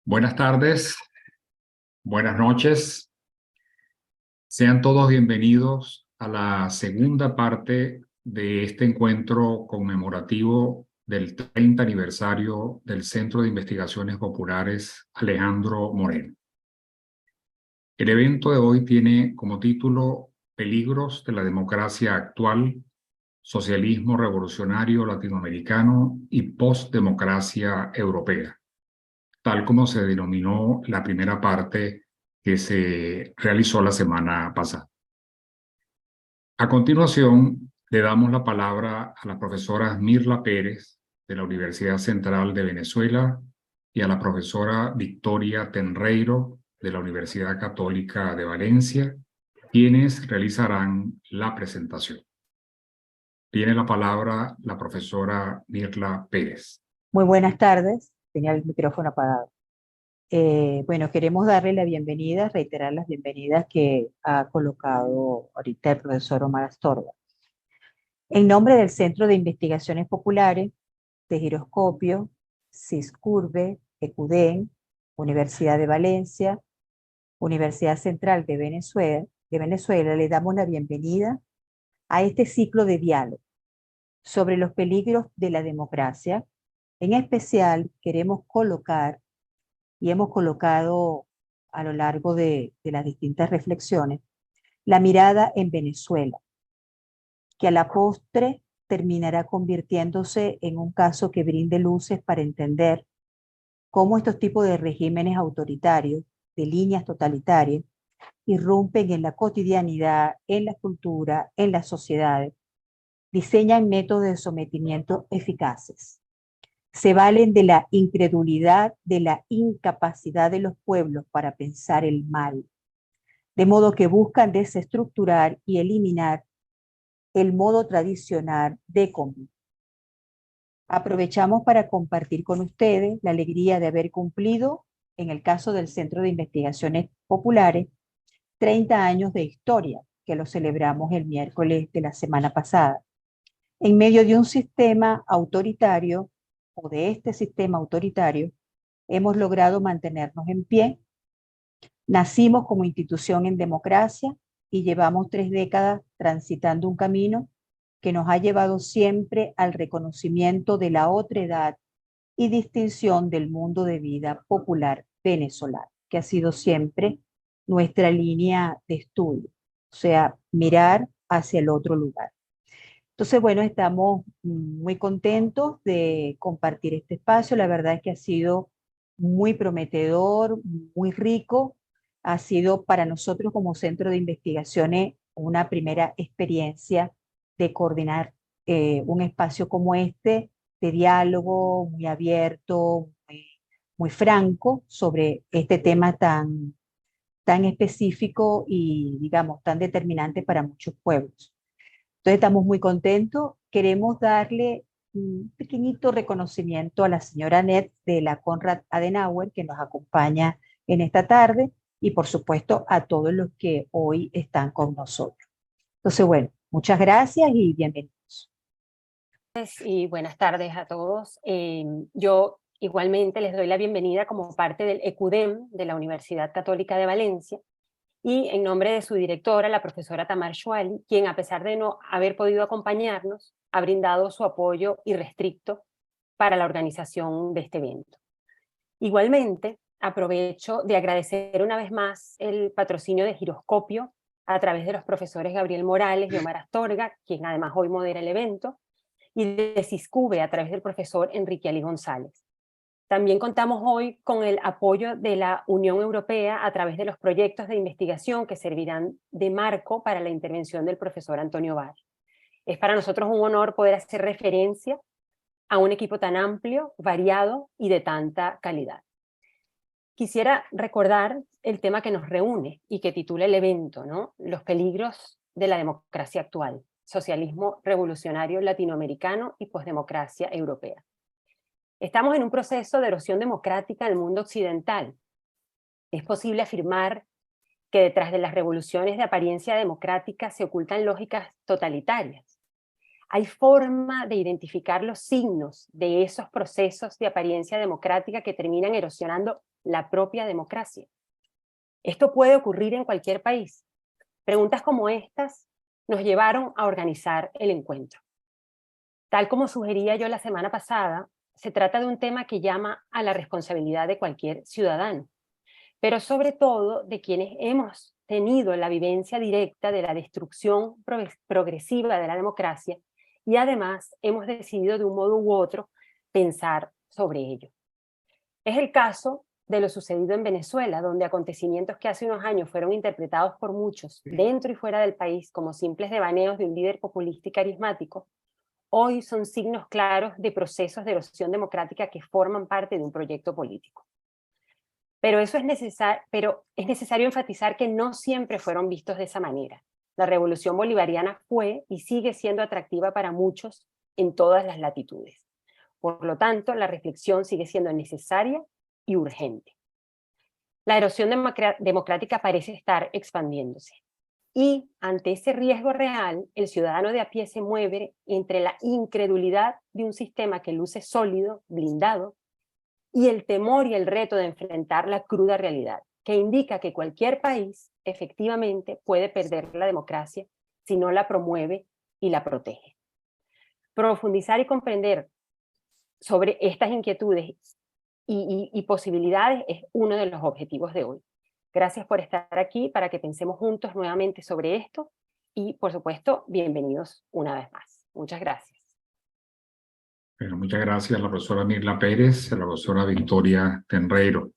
Buenas tardes, buenas noches. Sean todos bienvenidos a la segunda parte de este encuentro conmemorativo del 30 aniversario del Centro de Investigaciones Populares Alejandro Moreno. El evento de hoy tiene como título Peligros de la democracia actual, socialismo revolucionario latinoamericano y postdemocracia europea, tal como se denominó la primera parte que se realizó la semana pasada. A continuación, le damos la palabra a la profesora Mirla Pérez de la Universidad Central de Venezuela y a la profesora Victoria Tenreiro de la Universidad Católica de Valencia, quienes realizarán la presentación. Tiene la palabra la profesora Mirla Pérez. Muy buenas tardes, tenía el micrófono apagado. Bueno, queremos darle la bienvenida, reiterar las bienvenidas que ha colocado ahorita el profesor Omar Astorga. En nombre del Centro de Investigaciones Populares, de Giroscopio, CISCURVE, ECUDEN, Universidad de Valencia, Universidad Central de Venezuela, le damos la bienvenida a este ciclo de diálogo sobre los peligros de la democracia. En especial, queremos colocar y hemos colocado a lo largo de las distintas reflexiones la mirada en Venezuela, que a la postre terminará convirtiéndose en un caso que brinde luces para entender cómo estos tipos de regímenes autoritarios, de líneas totalitarias, irrumpen en la cotidianidad, en la cultura, en las sociedades, diseñan métodos de sometimiento eficaces. Se valen de la incredulidad, de la incapacidad de los pueblos para pensar el mal, de modo que buscan desestructurar y eliminar el modo tradicional de convivir. Aprovechamos para compartir con ustedes la alegría de haber cumplido, en el caso del Centro de Investigaciones Populares, 30 años de historia, que lo celebramos el miércoles de la semana pasada, en medio de un sistema autoritario o de este sistema autoritario. Hemos logrado mantenernos en pie. Nacimos como institución en democracia y llevamos 3 décadas transitando un camino que nos ha llevado siempre al reconocimiento de la otredad y distinción del mundo de vida popular venezolano, que ha sido siempre nuestra línea de estudio, o sea, mirar hacia el otro lugar. Entonces, bueno, estamos muy contentos de compartir este espacio. La verdad es que ha sido muy prometedor, muy rico. Ha sido para nosotros como centro de investigaciones una primera experiencia de coordinar un espacio como este, de diálogo muy abierto, muy franco sobre este tema tan específico y, digamos, tan determinante para muchos pueblos. Entonces estamos muy contentos. Queremos darle un pequeñito reconocimiento a la señora Net de la Konrad Adenauer, que nos acompaña en esta tarde, y por supuesto a todos los que hoy están con nosotros. Entonces, bueno, muchas gracias y bienvenidos. Y buenas tardes a todos. Yo igualmente les doy la bienvenida como parte del ECUDEM de la Universidad Católica de Valencia, y en nombre de su directora, la profesora Tamar Chouali, quien a pesar de no haber podido acompañarnos, ha brindado su apoyo irrestricto para la organización de este evento. Igualmente, aprovecho de agradecer una vez más el patrocinio de Giroscopio a través de los profesores Gabriel Morales y Omar Astorga, quien además hoy modera el evento, y de CISCUVE a través del profesor Enrique Ali González. También contamos hoy con el apoyo de la Unión Europea a través de los proyectos de investigación que servirán de marco para la intervención del profesor Antonio Barr. Es para nosotros un honor poder hacer referencia a un equipo tan amplio, variado y de tanta calidad. Quisiera recordar el tema que nos reúne y que titula el evento, ¿no? Los peligros de la democracia actual, socialismo revolucionario latinoamericano y posdemocracia europea. Estamos en un proceso de erosión democrática en el mundo occidental. Es posible afirmar que detrás de las revoluciones de apariencia democrática se ocultan lógicas totalitarias. Hay forma de identificar los signos de esos procesos de apariencia democrática que terminan erosionando la propia democracia? ¿Esto puede ocurrir en cualquier país? Preguntas como estas nos llevaron a organizar el encuentro. Tal como sugería yo la semana pasada, se trata de un tema que llama a la responsabilidad de cualquier ciudadano, pero sobre todo de quienes hemos tenido la vivencia directa de la destrucción progresiva de la democracia y además hemos decidido de un modo u otro pensar sobre ello. Es el caso de lo sucedido en Venezuela, donde acontecimientos que hace unos años fueron interpretados por muchos, dentro y fuera del país, como simples devaneos de un líder populista y carismático, hoy son signos claros de procesos de erosión democrática que forman parte de un proyecto político. Pero es necesario enfatizar que no siempre fueron vistos de esa manera. La revolución bolivariana fue y sigue siendo atractiva para muchos en todas las latitudes. Por lo tanto, la reflexión sigue siendo necesaria y urgente. La erosión democrática parece estar expandiéndose. Y ante ese riesgo real, el ciudadano de a pie se mueve entre la incredulidad de un sistema que luce sólido, blindado, y el temor y el reto de enfrentar la cruda realidad, que indica que cualquier país efectivamente puede perder la democracia si no la promueve y la protege. Profundizar y comprender sobre estas inquietudes y posibilidades es uno de los objetivos de hoy. Gracias por estar aquí para que pensemos juntos nuevamente sobre esto y, por supuesto, bienvenidos una vez más. Muchas gracias. Bueno, muchas gracias a la profesora Mirla Pérez, a la profesora Victoria Tenreiro.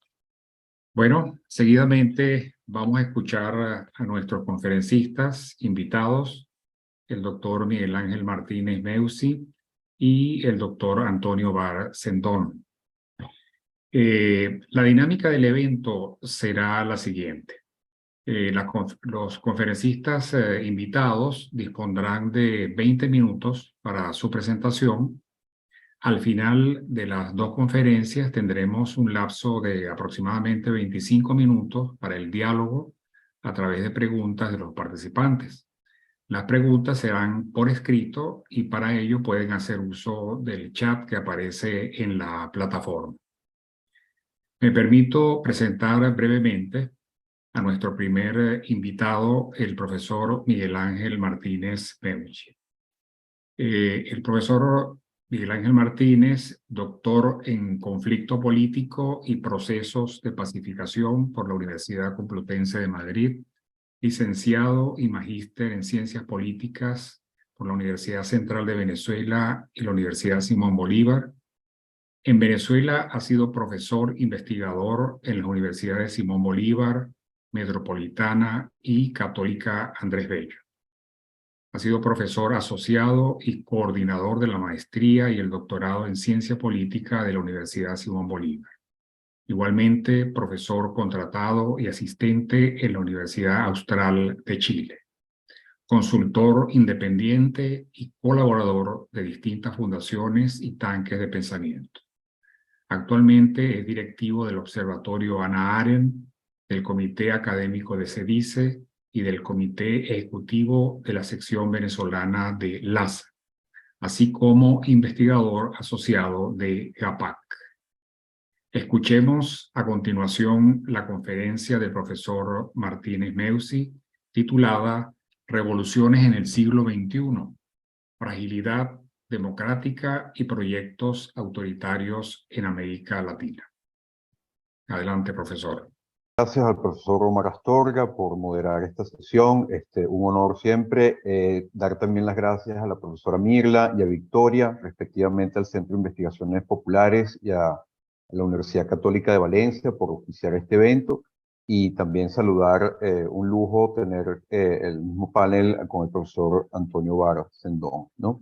Bueno, seguidamente vamos a escuchar a nuestros conferencistas invitados, el doctor Miguel Ángel Martínez Meucci y el doctor Antonio Vara Sendón. La dinámica del evento será la siguiente. Los conferencistas invitados dispondrán de 20 minutos para su presentación. Al final de las dos conferencias tendremos un lapso de aproximadamente 25 minutos para el diálogo a través de preguntas de los participantes. Las preguntas serán por escrito y para ello pueden hacer uso del chat que aparece en la plataforma. Me permito presentar brevemente a nuestro primer invitado, el profesor Miguel Ángel Martínez Meucci. El profesor Miguel Ángel Martínez, doctor en conflicto político y procesos de pacificación por la Universidad Complutense de Madrid, licenciado y magíster en ciencias políticas por la Universidad Central de Venezuela y la Universidad Simón Bolívar. En Venezuela ha sido profesor investigador en las universidades Simón Bolívar, Metropolitana y Católica Andrés Bello. Ha sido profesor asociado y coordinador de la maestría y el doctorado en ciencia política de la Universidad Simón Bolívar. Igualmente, profesor contratado y asistente en la Universidad Austral de Chile. Consultor independiente y colaborador de distintas fundaciones y tanques de pensamiento. Actualmente es directivo del Observatorio Hannah Arendt, del Comité Académico de CEDICE y del Comité Ejecutivo de la Sección Venezolana de LASA, así como investigador asociado de GAPAC. Escuchemos a continuación la conferencia del profesor Martínez Meucci, titulada Revoluciones en el siglo XXI, fragilidad democrática y proyectos autoritarios en América Latina. Adelante, profesor. Gracias al profesor Omar Astorga por moderar esta sesión. Un honor siempre. Dar también las gracias a la profesora Mirla y a Victoria, respectivamente al Centro de Investigaciones Populares y a la Universidad Católica de Valencia por oficiar este evento. Y también saludar, un lujo tener el mismo panel con el profesor Antonio Vara Sendón, ¿no?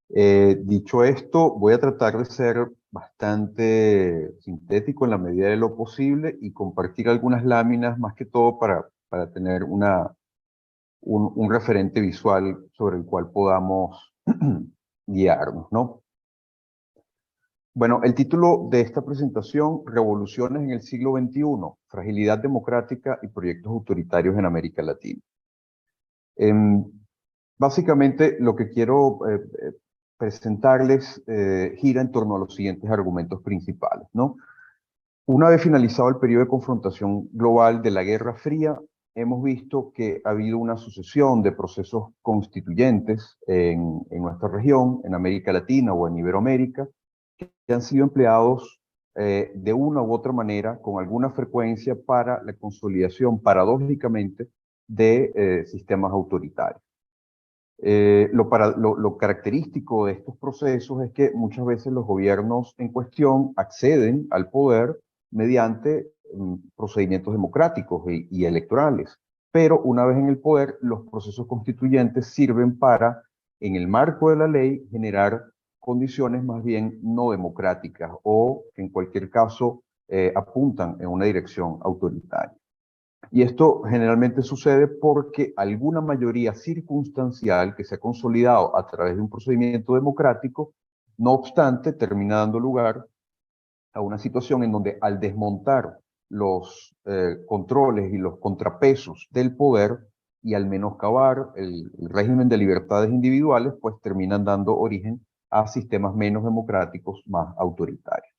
Dicho esto, voy a tratar de ser bastante sintético en la medida de lo posible y compartir algunas láminas, más que todo para tener un referente visual sobre el cual podamos guiarnos, ¿no? Bueno, el título de esta presentación, Revoluciones en el siglo XXI, fragilidad democrática y proyectos autoritarios en América Latina. Básicamente, lo que quiero presentarles gira en torno a los siguientes argumentos principales, ¿no? Una vez finalizado el periodo de confrontación global de la Guerra Fría, hemos visto que ha habido una sucesión de procesos constituyentes en nuestra región, en América Latina o en Iberoamérica, que han sido empleados de una u otra manera, con alguna frecuencia, para la consolidación, paradójicamente, de sistemas autoritarios. Lo característico de estos procesos es que muchas veces los gobiernos en cuestión acceden al poder mediante procedimientos democráticos y electorales. Pero una vez en el poder, los procesos constituyentes sirven para, en el marco de la ley, generar condiciones más bien no democráticas o, en cualquier caso, apuntan en una dirección autoritaria. Y esto generalmente sucede porque alguna mayoría circunstancial que se ha consolidado a través de un procedimiento democrático, no obstante, termina dando lugar a una situación en donde, al desmontar los controles y los contrapesos del poder y al menoscabar el régimen de libertades individuales, pues terminan dando origen a sistemas menos democráticos, más autoritarios.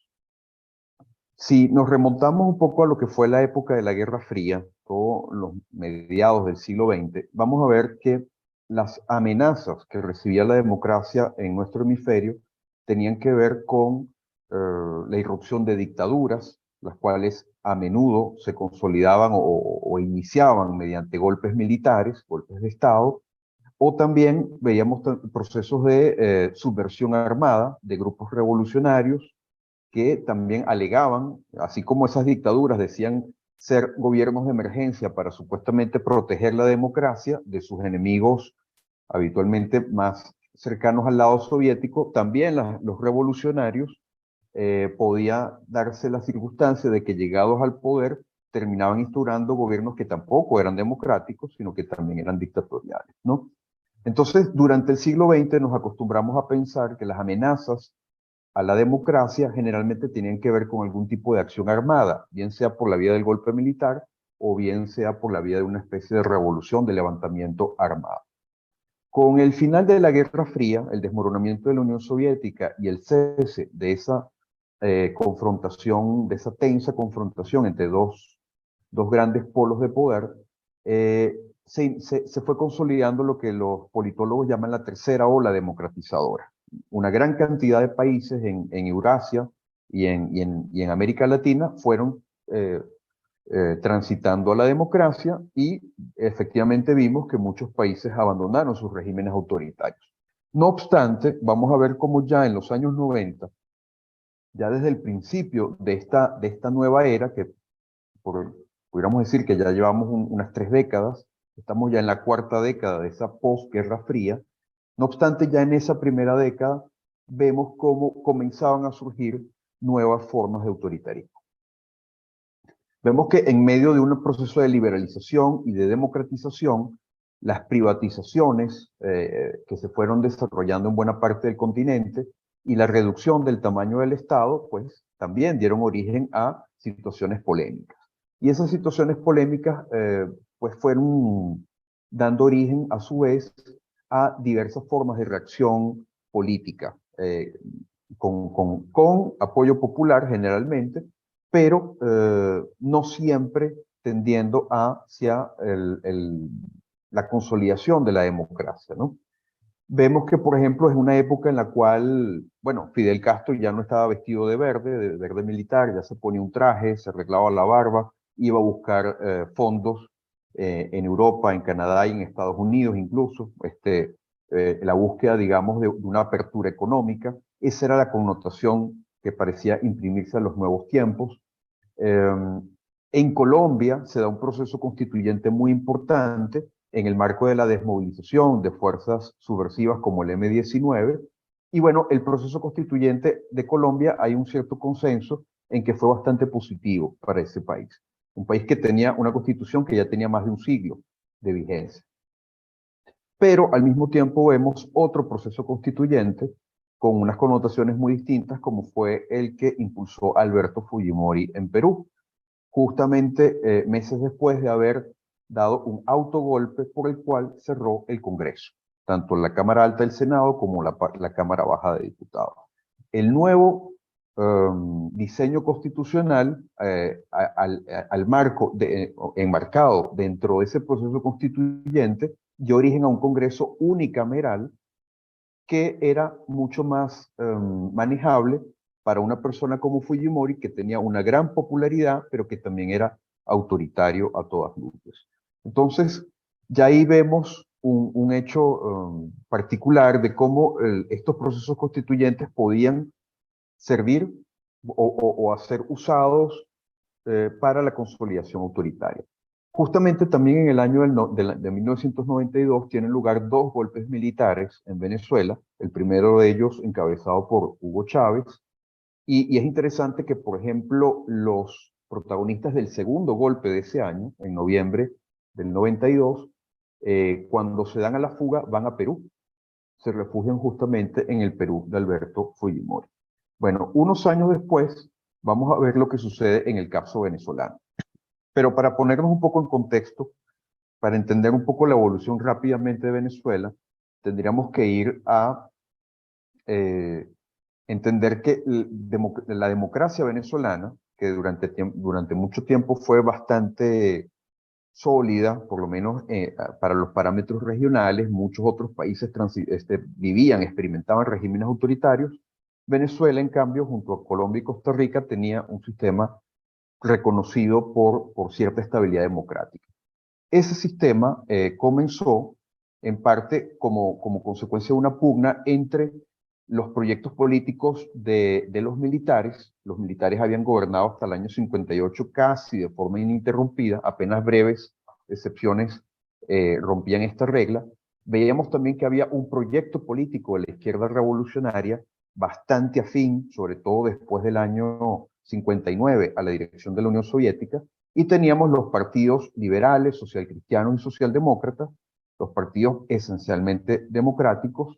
Si nos remontamos un poco a lo que fue la época de la Guerra Fría, todos los mediados del siglo XX, vamos a ver que las amenazas que recibía la democracia en nuestro hemisferio tenían que ver con la irrupción de dictaduras, las cuales a menudo se consolidaban o iniciaban mediante golpes militares, golpes de Estado, o también veíamos procesos de subversión armada de grupos revolucionarios que también alegaban, así como esas dictaduras decían ser gobiernos de emergencia para supuestamente proteger la democracia de sus enemigos habitualmente más cercanos al lado soviético, también los revolucionarios podía darse la circunstancia de que, llegados al poder, terminaban instaurando gobiernos que tampoco eran democráticos, sino que también eran dictatoriales, ¿no? Entonces, durante el siglo XX nos acostumbramos a pensar que las amenazas a la democracia generalmente tenían que ver con algún tipo de acción armada, bien sea por la vía del golpe militar o bien sea por la vía de una especie de revolución, de levantamiento armado. Con el final de la Guerra Fría, el desmoronamiento de la Unión Soviética y el cese de esa confrontación, de esa tensa confrontación entre dos grandes polos de poder, se fue consolidando lo que los politólogos llaman la tercera ola democratizadora. Una gran cantidad de países en Eurasia y en América Latina fueron transitando a la democracia, y efectivamente vimos que muchos países abandonaron sus regímenes autoritarios. No obstante, vamos a ver cómo ya en los años 90, ya desde el principio de esta nueva era, que pudiéramos decir que ya llevamos unas 3 décadas, estamos ya en la 4ª década de esa posguerra fría. No obstante, ya en esa primera década vemos cómo comenzaban a surgir nuevas formas de autoritarismo. Vemos que en medio de un proceso de liberalización y de democratización, las privatizaciones que se fueron desarrollando en buena parte del continente y la reducción del tamaño del Estado, pues también dieron origen a situaciones polémicas. Y esas situaciones polémicas pues fueron dando origen a su vez a diversas formas de reacción política, con apoyo popular generalmente, pero no siempre tendiendo hacia la consolidación de la democracia, ¿no? Vemos que, por ejemplo, es una época en la cual, bueno, Fidel Castro ya no estaba vestido de verde militar, ya se ponía un traje, se arreglaba la barba, iba a buscar fondos en Europa, en Canadá y en Estados Unidos incluso, la búsqueda, digamos, de una apertura económica. Esa era la connotación que parecía imprimirse a los nuevos tiempos. En Colombia se da un proceso constituyente muy importante en el marco de la desmovilización de fuerzas subversivas como el M-19. Y bueno, el proceso constituyente de Colombia, hay un cierto consenso en que fue bastante positivo para ese país. Un país que tenía una constitución que ya tenía más de un siglo de vigencia. Pero al mismo tiempo vemos otro proceso constituyente con unas connotaciones muy distintas, como fue el que impulsó Alberto Fujimori en Perú, justamente meses después de haber dado un autogolpe por el cual cerró el Congreso, tanto la Cámara Alta del Senado como la Cámara Baja de Diputados. El nuevo diseño constitucional al marco enmarcado dentro de ese proceso constituyente dio origen a un Congreso unicameral que era mucho más manejable para una persona como Fujimori, que tenía una gran popularidad, pero que también era autoritario a todas luces. Entonces, ya ahí vemos un hecho particular de cómo estos procesos constituyentes podían servir o a ser usados para la consolidación autoritaria. Justamente también en el año de 1992 tienen lugar dos golpes militares en Venezuela, el primero de ellos encabezado por Hugo Chávez, y es interesante que, por ejemplo, los protagonistas del segundo golpe de ese año, en noviembre del 92, cuando se dan a la fuga, van a Perú, se refugian justamente en el Perú de Alberto Fujimori. Bueno, unos años después, vamos a ver lo que sucede en el caso venezolano. Pero para ponernos un poco en contexto, para entender un poco la evolución rápidamente de Venezuela, tendríamos que ir a entender que la democracia venezolana, que durante mucho tiempo fue bastante sólida, por lo menos para los parámetros regionales, muchos otros países vivían, experimentaban regímenes autoritarios. Venezuela, en cambio, junto a Colombia y Costa Rica, tenía un sistema reconocido por cierta estabilidad democrática. Ese sistema comenzó en parte como consecuencia de una pugna entre los proyectos políticos de los militares. Los militares habían gobernado hasta el año 58 casi de forma ininterrumpida, apenas breves excepciones rompían esta regla. Veíamos también que había un proyecto político de la izquierda revolucionaria bastante afín, sobre todo después del año 59, a la dirección de la Unión Soviética, y teníamos los partidos liberales, socialcristianos y socialdemócratas, los partidos esencialmente democráticos,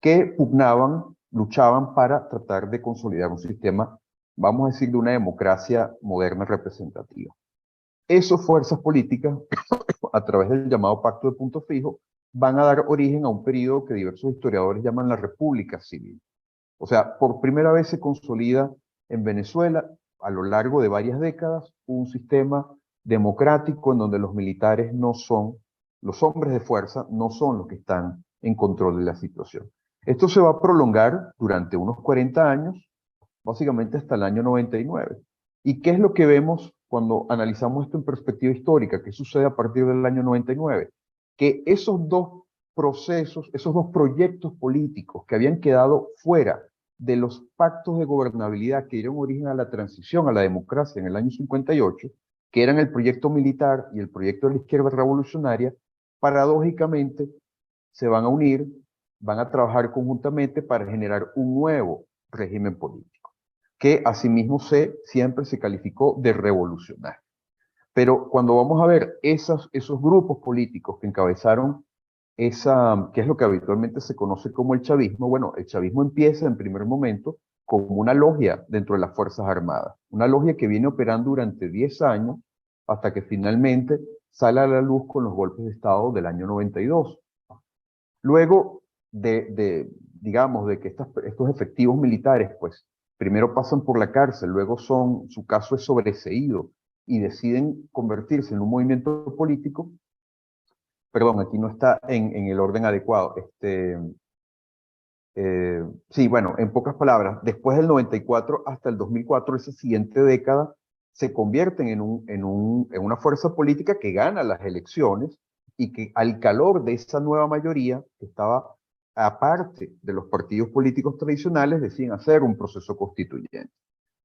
que pugnaban, luchaban para tratar de consolidar un sistema, vamos a decir, de una democracia moderna representativa. Esas fuerzas políticas, a través del llamado Pacto de Punto Fijo, van a dar origen a un periodo que diversos historiadores llaman la República Civil. O sea, por primera vez se consolida en Venezuela, a lo largo de varias décadas, un sistema democrático en donde los militares no son, los hombres de fuerza no son los que están en control de la situación. Esto se va a prolongar durante unos 40 años, básicamente hasta el año 99. ¿Y qué es lo que vemos cuando analizamos esto en perspectiva histórica? ¿Qué sucede a partir del año 99? Que esos dos procesos, esos dos proyectos políticos que habían quedado fuera de los pactos de gobernabilidad que dieron origen a la transición a la democracia en el año 58, que eran el proyecto militar y el proyecto de la izquierda revolucionaria, paradójicamente se van a unir, van a trabajar conjuntamente para generar un nuevo régimen político, que asimismo siempre se calificó de revolucionario. Pero cuando vamos a ver esos grupos políticos que encabezaron que es lo que habitualmente se conoce como el chavismo, bueno, el chavismo empieza en primer momento como una logia dentro de las Fuerzas Armadas, una logia que viene operando durante 10 años hasta que finalmente sale a la luz con los golpes de Estado del año 92. Luego digamos, de que estos efectivos militares, pues, primero pasan por la cárcel, luego su caso es sobreseído y deciden convertirse en un movimiento político. Perdón, aquí no está en el orden adecuado. Sí, bueno, en pocas palabras, después del 94 hasta el 2004, esa siguiente década, se convierten en una fuerza política que gana las elecciones y que al calor de esa nueva mayoría, que estaba aparte de los partidos políticos tradicionales, deciden hacer un proceso constituyente.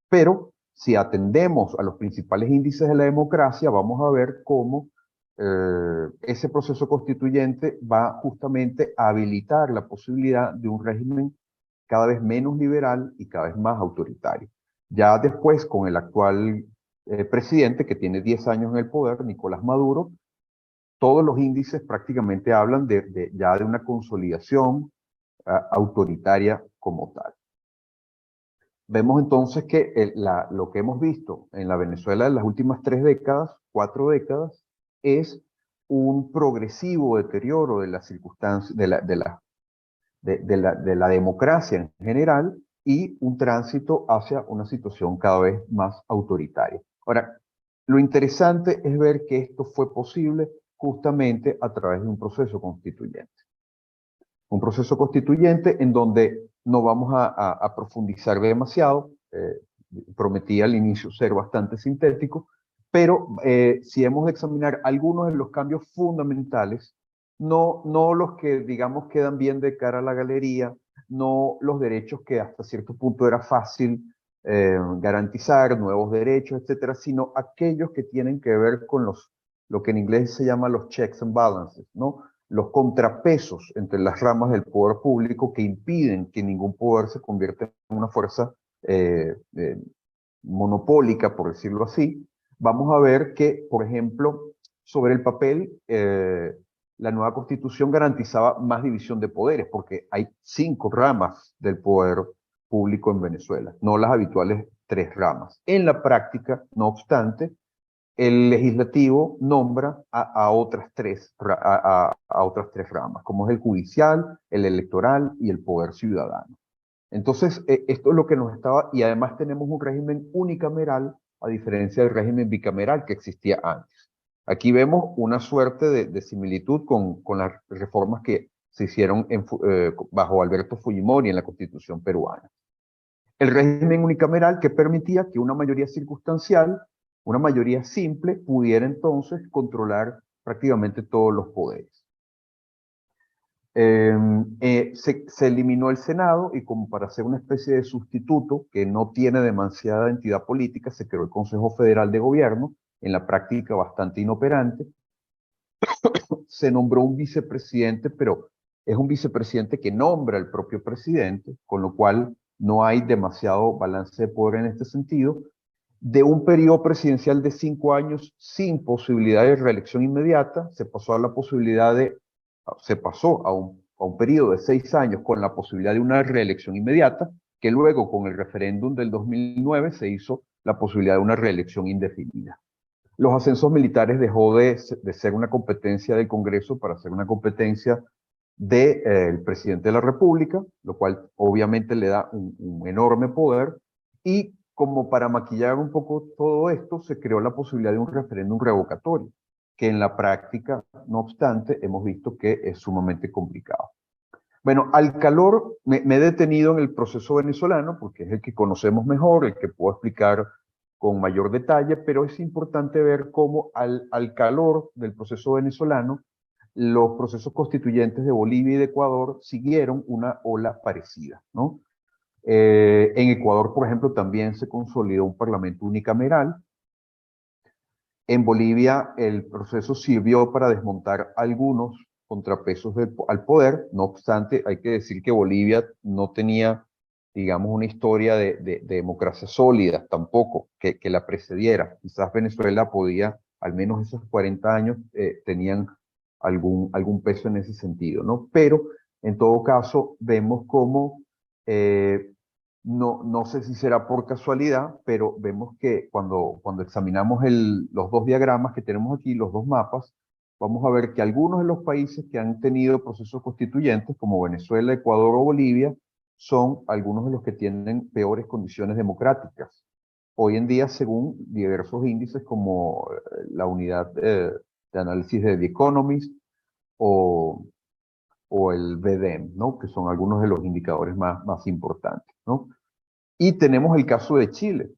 Pero si atendemos a los principales índices de la democracia, vamos a ver cómo ese proceso constituyente va justamente a habilitar la posibilidad de un régimen cada vez menos liberal y cada vez más autoritario. Ya después, con el actual presidente, que tiene 10 años en el poder, Nicolás Maduro, todos los índices prácticamente hablan ya de una consolidación autoritaria como tal. Vemos entonces que lo que hemos visto en la Venezuela en las últimas 3 décadas, 4 décadas, es un progresivo deterioro de las circunstancias, de la democracia en general, y un tránsito hacia una situación cada vez más autoritaria. Ahora, lo interesante es ver que esto fue posible justamente a través de un proceso constituyente. Un proceso constituyente en donde no vamos a profundizar demasiado, prometí al inicio ser bastante sintético, pero si hemos de examinar algunos de los cambios fundamentales, no los que, digamos, quedan bien de cara a la galería, no los derechos que hasta cierto punto era fácil garantizar, nuevos derechos, etcétera, sino aquellos que tienen que ver con lo que en inglés se llama los checks and balances, ¿no? Los contrapesos entre las ramas del poder público que impiden que ningún poder se convierta en una fuerza monopólica, por decirlo así. Vamos a ver que, por ejemplo, sobre el papel, la nueva Constitución garantizaba más división de poderes, porque hay 5 ramas del poder público en Venezuela, no las habituales 3 ramas. En la práctica, no obstante, el legislativo nombra a otras tres ramas, como es el judicial, el electoral y el poder ciudadano. Entonces, esto es lo que nos estaba, y además tenemos un régimen unicameral, a diferencia del régimen bicameral que existía antes. Aquí vemos una suerte de similitud con las reformas que se hicieron bajo Alberto Fujimori en la Constitución peruana. El régimen unicameral que permitía que una mayoría circunstancial, una mayoría simple, pudiera entonces controlar prácticamente todos los poderes. Se eliminó el Senado y como para hacer una especie de sustituto que no tiene demasiada entidad política, se creó el Consejo Federal de Gobierno, en la práctica bastante inoperante. Se nombró un vicepresidente, pero es un vicepresidente que nombra el propio presidente, con lo cual no hay demasiado balance de poder en este sentido. De un periodo presidencial de 5 años sin posibilidad de reelección inmediata, se pasó a un periodo de 6 años con la posibilidad de una reelección inmediata, que luego con el referéndum del 2009 se hizo la posibilidad de una reelección indefinida. Los ascensos militares dejó de ser una competencia del Congreso para ser una competencia del presidente de la República, lo cual obviamente le da un enorme poder, y como para maquillar un poco todo esto, se creó la posibilidad de un referéndum revocatorio, que en la práctica, no obstante, hemos visto que es sumamente complicado. Bueno, al calor, me he detenido en el proceso venezolano, porque es el que conocemos mejor, el que puedo explicar con mayor detalle, pero es importante ver cómo al calor del proceso venezolano, los procesos constituyentes de Bolivia y de Ecuador siguieron una ola parecida, ¿no? En Ecuador, por ejemplo, también se consolidó un parlamento unicameral. En Bolivia, el proceso sirvió para desmontar algunos contrapesos al poder. No obstante, hay que decir que Bolivia no tenía, digamos, una historia de democracia sólida tampoco, que la precediera. Quizás Venezuela podía, al menos esos 40 años, tenían algún peso en ese sentido, ¿no? Pero, en todo caso, vemos cómo no sé si será por casualidad, pero vemos que cuando examinamos los 2 diagramas que tenemos aquí, los 2 mapas, vamos a ver que algunos de los países que han tenido procesos constituyentes, como Venezuela, Ecuador o Bolivia, son algunos de los que tienen peores condiciones democráticas. Hoy en día, según diversos índices como la unidad de análisis de The Economist o el BDM, ¿no? Que son algunos de los indicadores más importantes, ¿no? Y tenemos el caso de Chile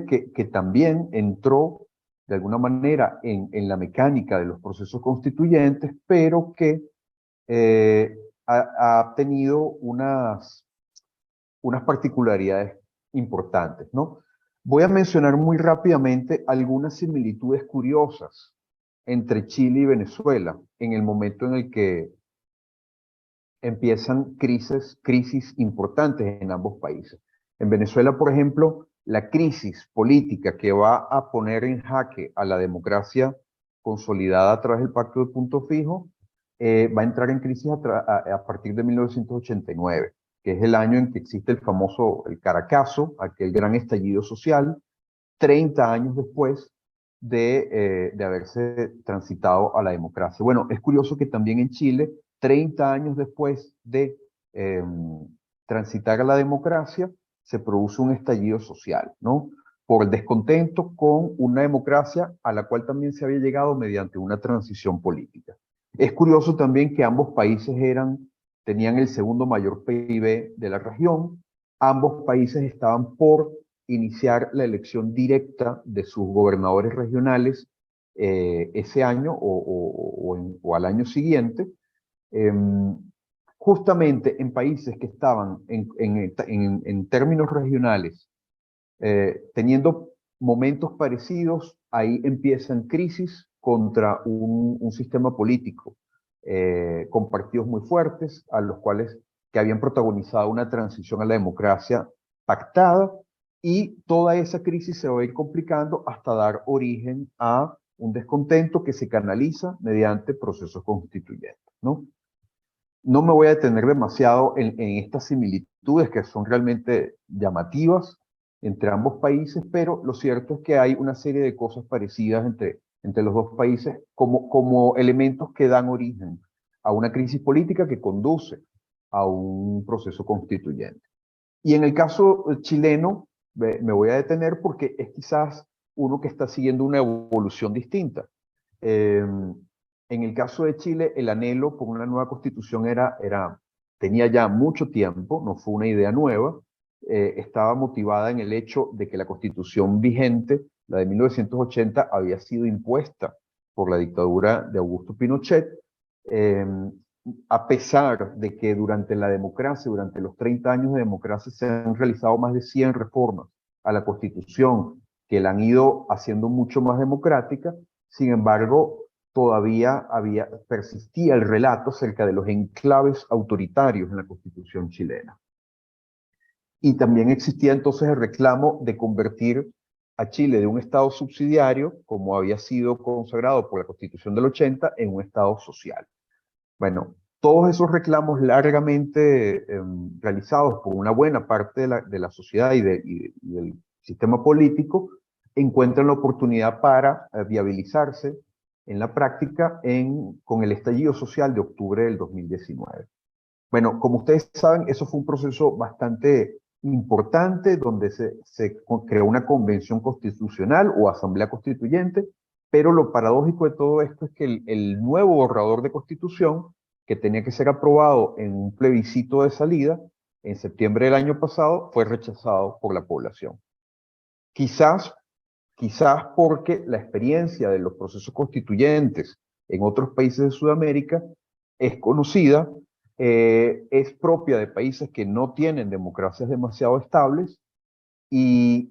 que también entró de alguna manera en la mecánica de los procesos constituyentes, pero que ha tenido unas particularidades importantes, ¿no? Voy a mencionar muy rápidamente algunas similitudes curiosas entre Chile y Venezuela en el momento en el que empiezan crisis importantes en ambos países. En Venezuela, por ejemplo, la crisis política que va a poner en jaque a la democracia consolidada a través del Pacto de Punto Fijo, va a entrar en crisis a partir de 1989, que es el año en que existe el Caracazo, aquel gran estallido social, 30 años después de haberse transitado a la democracia. Bueno, es curioso que también en Chile, 30 años después de transitar a la democracia, se produce un estallido social, ¿no? Por el descontento con una democracia a la cual también se había llegado mediante una transición política. Es curioso también que ambos países tenían el segundo mayor PIB de la región. Ambos países estaban por iniciar la elección directa de sus gobernadores regionales ese año o al año siguiente. Justamente en países que estaban en términos regionales teniendo momentos parecidos, ahí empiezan crisis contra un sistema político con partidos muy fuertes, a los cuales que habían protagonizado una transición a la democracia pactada, y toda esa crisis se va a ir complicando hasta dar origen a un descontento que se canaliza mediante procesos constituyentes, ¿no? No me voy a detener demasiado en estas similitudes que son realmente llamativas entre ambos países, pero lo cierto es que hay una serie de cosas parecidas entre los dos países como elementos que dan origen a una crisis política que conduce a un proceso constituyente. Y en el caso chileno, me voy a detener porque es quizás uno que está siguiendo una evolución distinta. En el caso de Chile, el anhelo por una nueva constitución tenía ya mucho tiempo, no fue una idea nueva, estaba motivada en el hecho de que la constitución vigente, la de 1980, había sido impuesta por la dictadura de Augusto Pinochet, a pesar de que durante la democracia, durante los 30 años de democracia, se han realizado más de 100 reformas a la constitución que la han ido haciendo mucho más democrática. Sin embargo, todavía persistía el relato acerca de los enclaves autoritarios en la Constitución chilena. Y también existía entonces el reclamo de convertir a Chile de un Estado subsidiario, como había sido consagrado por la Constitución del 80, en un Estado social. Bueno, todos esos reclamos largamente realizados por una buena parte de la sociedad y del sistema político encuentran la oportunidad para viabilizarse en la práctica con el estallido social de octubre del 2019. Bueno, como ustedes saben, eso fue un proceso bastante importante donde se creó una convención constitucional o asamblea constituyente, pero lo paradójico de todo esto es que el nuevo borrador de constitución, que tenía que ser aprobado en un plebiscito de salida en septiembre del año pasado, fue rechazado por la población. Quizás porque la experiencia de los procesos constituyentes en otros países de Sudamérica es conocida, es propia de países que no tienen democracias demasiado estables y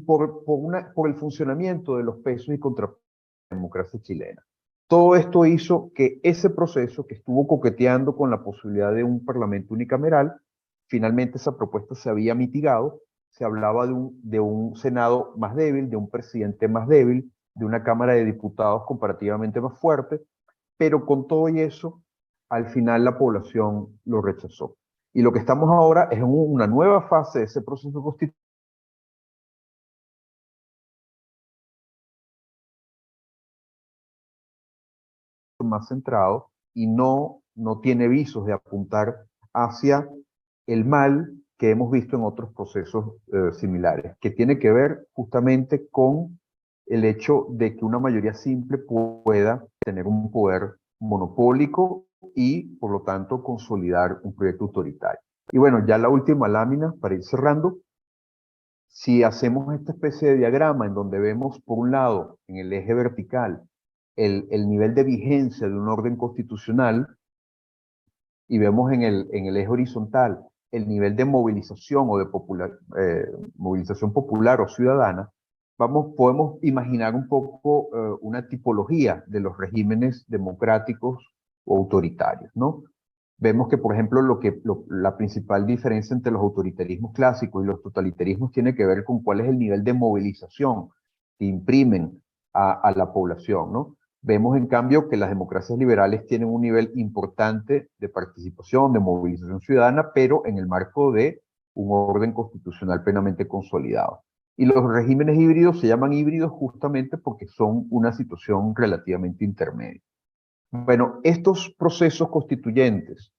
por el funcionamiento de los pesos y contrapesos de la democracia chilena. Todo esto hizo que ese proceso, que estuvo coqueteando con la posibilidad de un parlamento unicameral, finalmente esa propuesta se había mitigado. Se hablaba de un Senado más débil, de un presidente más débil, de una Cámara de Diputados comparativamente más fuerte, pero con todo y eso, al final la población lo rechazó. Y lo que estamos ahora es en una nueva fase de ese proceso constitucional más centrado y no tiene visos de apuntar hacia el mal que hemos visto en otros procesos similares, que tiene que ver justamente con el hecho de que una mayoría simple pueda tener un poder monopólico y, por lo tanto, consolidar un proyecto autoritario. Y bueno, ya la última lámina, para ir cerrando, si hacemos esta especie de diagrama en donde vemos, por un lado, en el eje vertical, el nivel de vigencia de un orden constitucional, y vemos en el eje horizontal el nivel de movilización o de movilización popular o ciudadana, podemos imaginar un poco una tipología de los regímenes democráticos o autoritarios, ¿no? Vemos que, por ejemplo, la principal diferencia entre los autoritarismos clásicos y los totalitarismos tiene que ver con cuál es el nivel de movilización que imprimen a la población, ¿no? Vemos, en cambio, que las democracias liberales tienen un nivel importante de participación, de movilización ciudadana, pero en el marco de un orden constitucional plenamente consolidado. Y los regímenes híbridos se llaman híbridos justamente porque son una situación relativamente intermedia. Bueno, estos procesos constituyentes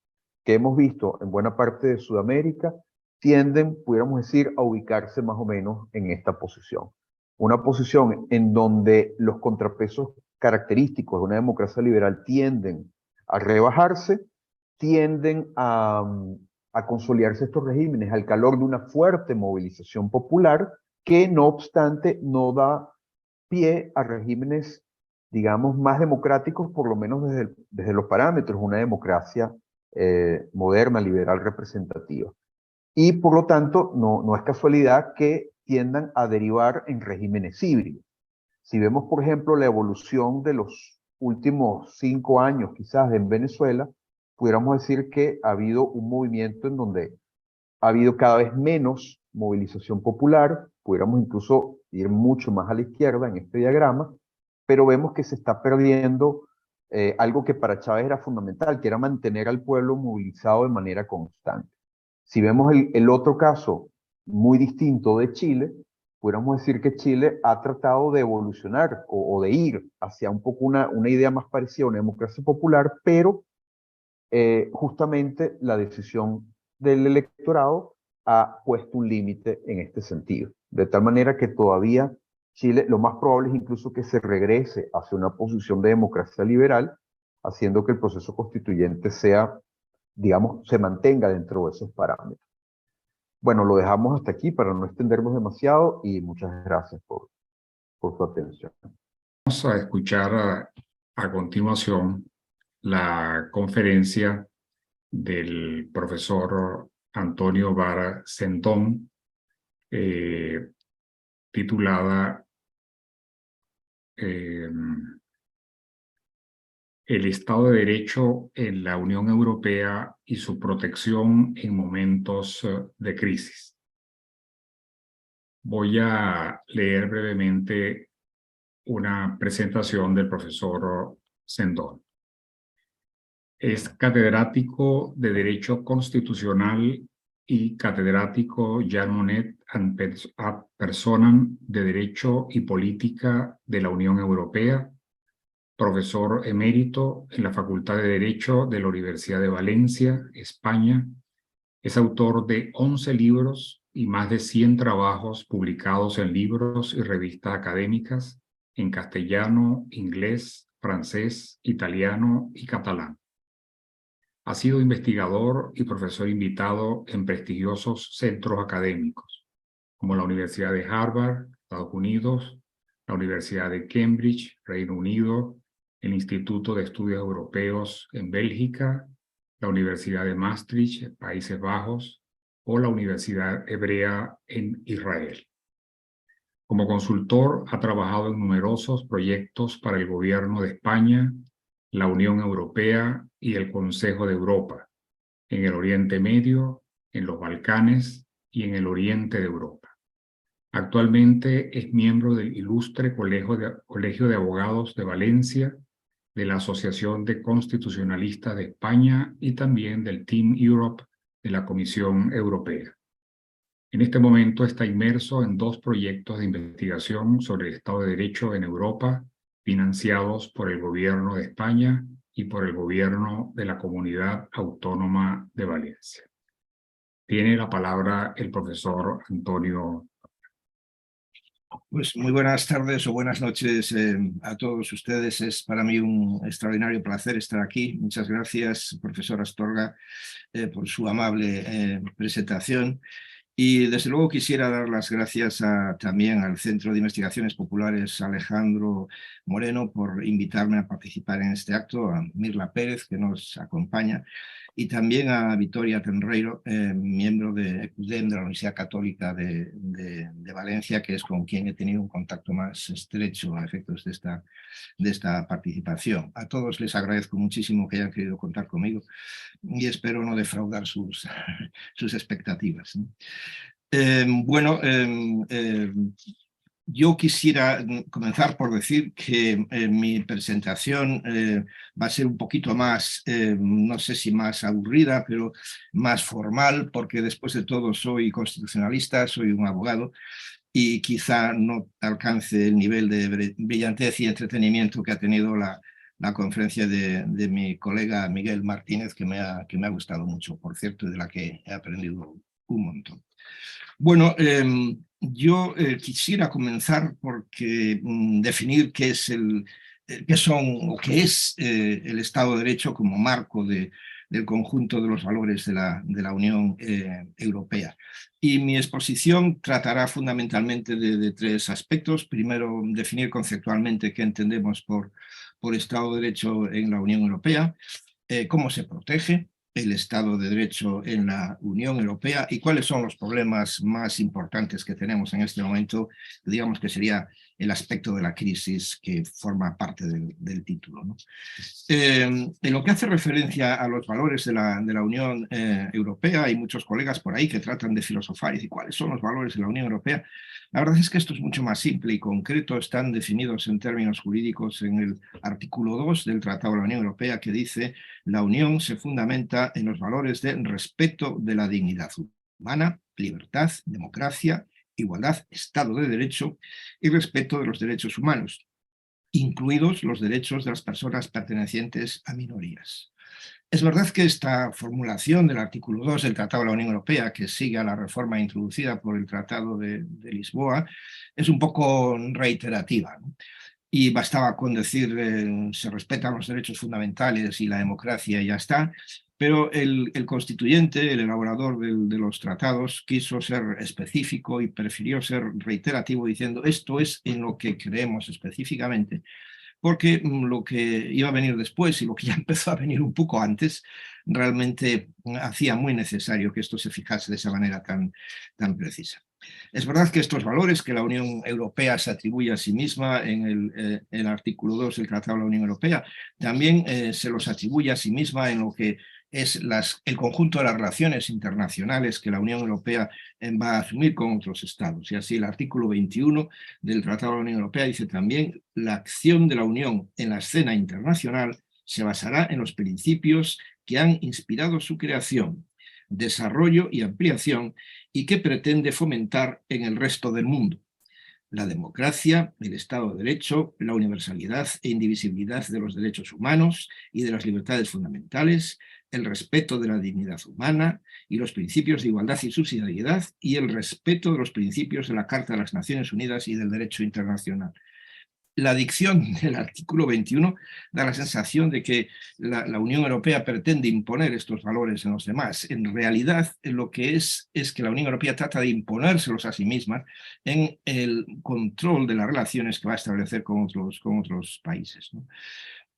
que hemos visto en buena parte de Sudamérica tienden, pudiéramos decir, a ubicarse más o menos en esta posición. Una posición en donde los contrapesos característicos de una democracia liberal tienden a rebajarse, tienden a consolidarse estos regímenes al calor de una fuerte movilización popular que, no obstante, no da pie a regímenes, digamos, más democráticos, por lo menos desde los parámetros de una democracia moderna, liberal, representativa. Y por lo tanto, no es casualidad que tiendan a derivar en regímenes híbridos. Si vemos, por ejemplo, la evolución de los últimos 5 años, quizás en Venezuela, pudiéramos decir que ha habido un movimiento en donde ha habido cada vez menos movilización popular, pudiéramos incluso ir mucho más a la izquierda en este diagrama, pero vemos que se está perdiendo algo que para Chávez era fundamental, que era mantener al pueblo movilizado de manera constante. Si vemos el otro caso muy distinto de Chile, pudiéramos decir que Chile ha tratado de evolucionar o de ir hacia un poco una idea más parecida a una democracia popular, pero justamente la decisión del electorado ha puesto un límite en este sentido. De tal manera que todavía Chile, lo más probable es incluso que se regrese hacia una posición de democracia liberal, haciendo que el proceso constituyente sea, digamos, se mantenga dentro de esos parámetros. Bueno, lo dejamos hasta aquí para no extendernos demasiado y muchas gracias por su atención. Vamos a escuchar a continuación la conferencia del profesor Antonio Vara Sendón, titulada El Estado de Derecho en la Unión Europea y su protección en momentos de crisis. Voy a leer brevemente una presentación del profesor Sendón. Es catedrático de Derecho Constitucional y catedrático Jean Monnet ad personam de Derecho y Política de la Unión Europea, profesor emérito en la Facultad de Derecho de la Universidad de Valencia, España. Es autor de 11 libros y más de 100 trabajos publicados en libros y revistas académicas en castellano, inglés, francés, italiano y catalán. Ha sido investigador y profesor invitado en prestigiosos centros académicos, como la Universidad de Harvard, Estados Unidos, la Universidad de Cambridge, Reino Unido, el Instituto de Estudios Europeos en Bélgica, la Universidad de Maastricht, Países Bajos, o la Universidad Hebrea en Israel. Como consultor, ha trabajado en numerosos proyectos para el Gobierno de España, la Unión Europea y el Consejo de Europa, en el Oriente Medio, en los Balcanes y en el Oriente de Europa. Actualmente es miembro del Ilustre Colegio de Abogados de Valencia, de la Asociación de Constitucionalistas de España y también del Team Europe de la Comisión Europea. En este momento está inmerso en 2 proyectos de investigación sobre el Estado de Derecho en Europa, financiados por el Gobierno de España y por el Gobierno de la Comunidad Autónoma de Valencia. Tiene la palabra el profesor Antonio. Pues muy buenas tardes o buenas noches a todos ustedes. Es para mí un extraordinario placer estar aquí. Muchas gracias, profesor Astorga, por su amable presentación. Y desde luego quisiera dar las gracias también al Centro de Investigaciones Populares Alejandro Moreno por invitarme a participar en este acto, a Mirla Pérez, que nos acompaña, y también a Victoria Tenreiro, miembro de ECUDEM de la Universidad Católica de Valencia, que es con quien he tenido un contacto más estrecho a efectos de esta participación. A todos les agradezco muchísimo que hayan querido contar conmigo y espero no defraudar sus expectativas. Yo quisiera comenzar por decir que mi presentación va a ser un poquito más, no sé si más aburrida, pero más formal, porque después de todo soy constitucionalista, soy un abogado y quizá no alcance el nivel de brillantez y entretenimiento que ha tenido la la conferencia de mi colega Miguel Martínez, que me ha gustado mucho, por cierto, y de la que he aprendido un montón. Bueno, yo quisiera comenzar porque definir qué es qué son o qué es el Estado de Derecho como marco del conjunto de los valores de la Unión Europea. Y mi exposición tratará fundamentalmente de tres aspectos. Primero, definir conceptualmente qué entendemos por Estado de Derecho en la Unión Europea, cómo se protege el Estado de Derecho en la Unión Europea y cuáles son los problemas más importantes que tenemos en este momento, digamos que sería el aspecto de la crisis que forma parte del título, ¿no? En lo que hace referencia a los valores de la Unión Europea, hay muchos colegas por ahí que tratan de filosofar y decir cuáles son los valores de la Unión Europea. La verdad es que esto es mucho más simple y concreto, están definidos en términos jurídicos en el artículo 2 del Tratado de la Unión Europea, que dice: la Unión se fundamenta en los valores de respeto de la dignidad humana, libertad, democracia, igualdad, Estado de Derecho y respeto de los derechos humanos, incluidos los derechos de las personas pertenecientes a minorías. Es verdad que esta formulación del artículo 2 del Tratado de la Unión Europea, que sigue a la reforma introducida por el Tratado de Lisboa, es un poco reiterativa, ¿no? Y bastaba con decir se respetan los derechos fundamentales y la democracia y ya está, pero el constituyente, el elaborador de los tratados, quiso ser específico y prefirió ser reiterativo diciendo esto es en lo que creemos específicamente, porque lo que iba a venir después y lo que ya empezó a venir un poco antes, realmente hacía muy necesario que esto se fijase de esa manera tan precisa. Es verdad que estos valores que la Unión Europea se atribuye a sí misma en el artículo 2 del Tratado de la Unión Europea, también se los atribuye a sí misma en lo que es el conjunto de las relaciones internacionales que la Unión Europea va a asumir con otros estados. Y así el artículo 21 del Tratado de la Unión Europea dice también: la acción de la Unión en la escena internacional se basará en los principios que han inspirado su creación, desarrollo y ampliación, y que pretende fomentar en el resto del mundo: la democracia, el Estado de Derecho, la universalidad e indivisibilidad de los derechos humanos y de las libertades fundamentales, el respeto de la dignidad humana y los principios de igualdad y subsidiariedad, y el respeto de los principios de la Carta de las Naciones Unidas y del derecho internacional. La dicción del artículo 21 da la sensación de que la Unión Europea pretende imponer estos valores en los demás. En realidad, lo que es que la Unión Europea trata de imponérselos a sí misma en el control de las relaciones que va a establecer con otros países, ¿no?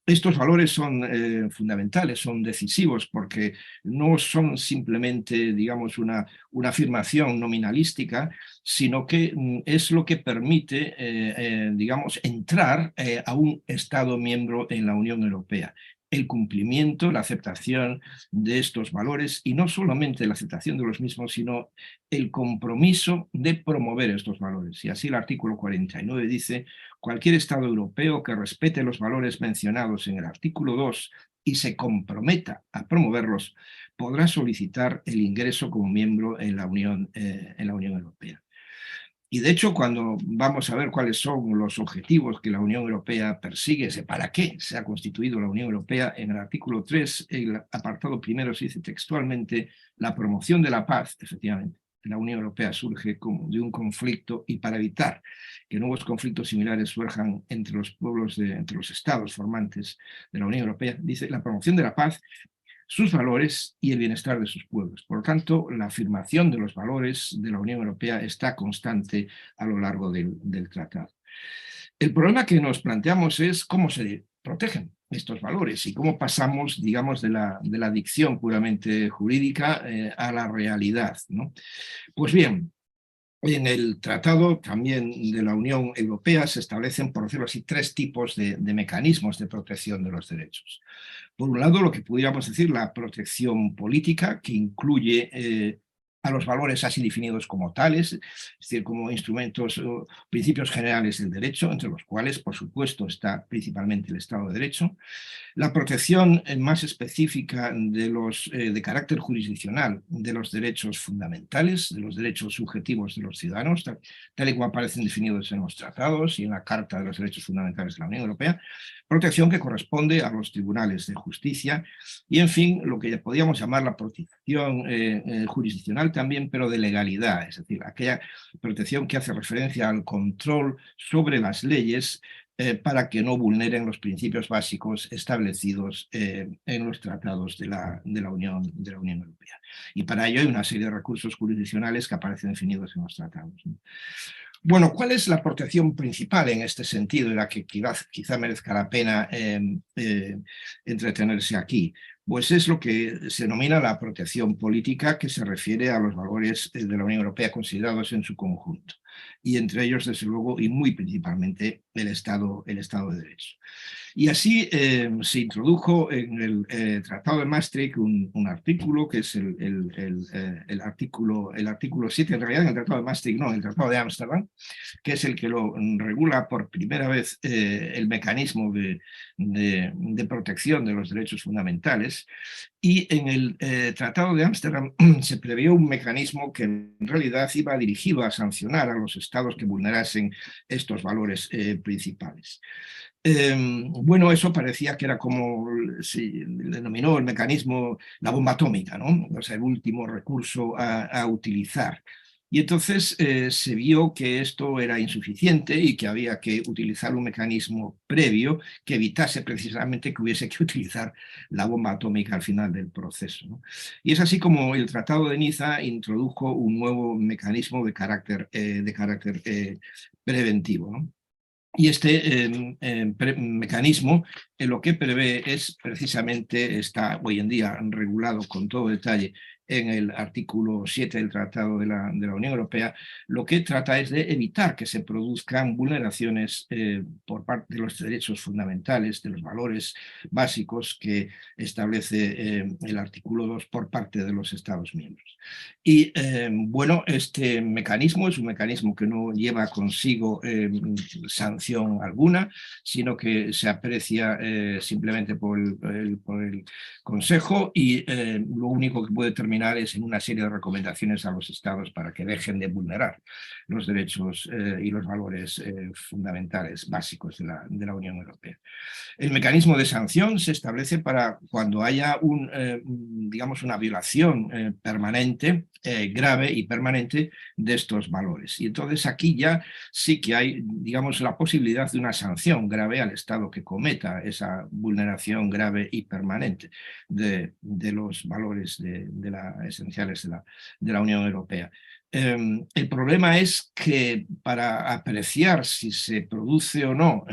Estos valores son fundamentales, son decisivos, porque no son simplemente, digamos, una afirmación nominalística, sino que es lo que permite, digamos, entrar a un Estado miembro en la Unión Europea. El cumplimiento, la aceptación de estos valores, y no solamente la aceptación de los mismos, sino el compromiso de promover estos valores. Y así el artículo 49 dice: cualquier Estado europeo que respete los valores mencionados en el artículo 2 y se comprometa a promoverlos, podrá solicitar el ingreso como miembro en la Unión Europea. Y de hecho, cuando vamos a ver cuáles son los objetivos que la Unión Europea persigue, para qué se ha constituido la Unión Europea, en el artículo 3, el apartado primero, se dice textualmente: la promoción de la paz. Efectivamente, la Unión Europea surge como de un conflicto, y para evitar que nuevos conflictos similares surjan entre los pueblos, entre los estados formantes de la Unión Europea, dice: la promoción de la paz, sus valores y el bienestar de sus pueblos. Por lo tanto, la afirmación de los valores de la Unión Europea está constante a lo largo del tratado. El problema que nos planteamos es cómo se protegen estos valores y cómo pasamos, digamos, de la dicción puramente jurídica a la realidad, ¿no? Pues bien, en el tratado también de la Unión Europea se establecen, por decirlo así, tres tipos de mecanismos de protección de los derechos. Por un lado, lo que pudiéramos decir la protección política, que incluye a los valores así definidos como tales, es decir, como instrumentos o principios generales del derecho, entre los cuales, por supuesto, está principalmente el Estado de Derecho, la protección más específica de los de carácter jurisdiccional de los derechos fundamentales, de los derechos subjetivos de los ciudadanos, tal y como aparecen definidos en los tratados y en la Carta de los Derechos Fundamentales de la Unión Europea, protección que corresponde a los tribunales de justicia y, en fin, lo que podríamos llamar la protección jurisdiccional también, pero de legalidad, es decir, aquella protección que hace referencia al control sobre las leyes para que no vulneren los principios básicos establecidos en los tratados de la Unión Europea. Y para ello hay una serie de recursos jurisdiccionales que aparecen definidos en los tratados, ¿no? Bueno, ¿cuál es la protección principal en este sentido y la que quizá merezca la pena entretenerse aquí? Pues es lo que se denomina la protección política, que se refiere a los valores de la Unión Europea considerados en su conjunto, y entre ellos, desde luego, y muy principalmente, el Estado de Derecho. Y así se introdujo en el Tratado de Maastricht un artículo, que es el artículo 7, en realidad en el Tratado de Maastricht no, en el Tratado de Ámsterdam, que es el que lo regula por primera vez el mecanismo de protección de los derechos fundamentales. Y en el Tratado de Ámsterdam se previó un mecanismo que en realidad iba dirigido a sancionar a los estados que vulnerasen estos valores principales. Bueno, eso parecía que era como se denominó el mecanismo, la bomba atómica, ¿no? O sea, el último recurso a utilizar. Y entonces se vio que esto era insuficiente y que había que utilizar un mecanismo previo que evitase precisamente que hubiese que utilizar la bomba atómica al final del proceso, ¿no? Y es así como el Tratado de Niza introdujo un nuevo mecanismo de carácter preventivo, ¿no? Y este mecanismo lo que prevé es precisamente, está hoy en día regulado con todo detalle en el artículo 7 del Tratado de la Unión Europea, lo que trata es de evitar que se produzcan vulneraciones por parte de los derechos fundamentales, de los valores básicos que establece el artículo 2 por parte de los Estados miembros. Y bueno, este mecanismo es un mecanismo que no lleva consigo sanción alguna, sino que se aprecia simplemente por el Consejo y lo único que puede terminar es en una serie de recomendaciones a los estados para que dejen de vulnerar los derechos y los valores fundamentales básicos de la Unión Europea. El mecanismo de sanción se establece para cuando haya digamos una violación permanente, grave y permanente de estos valores. Y entonces aquí ya sí que hay, digamos, la posibilidad de una sanción grave al Estado que cometa esa vulneración grave y permanente de los valores esenciales de la Unión Europea. El problema es que para apreciar si se produce o no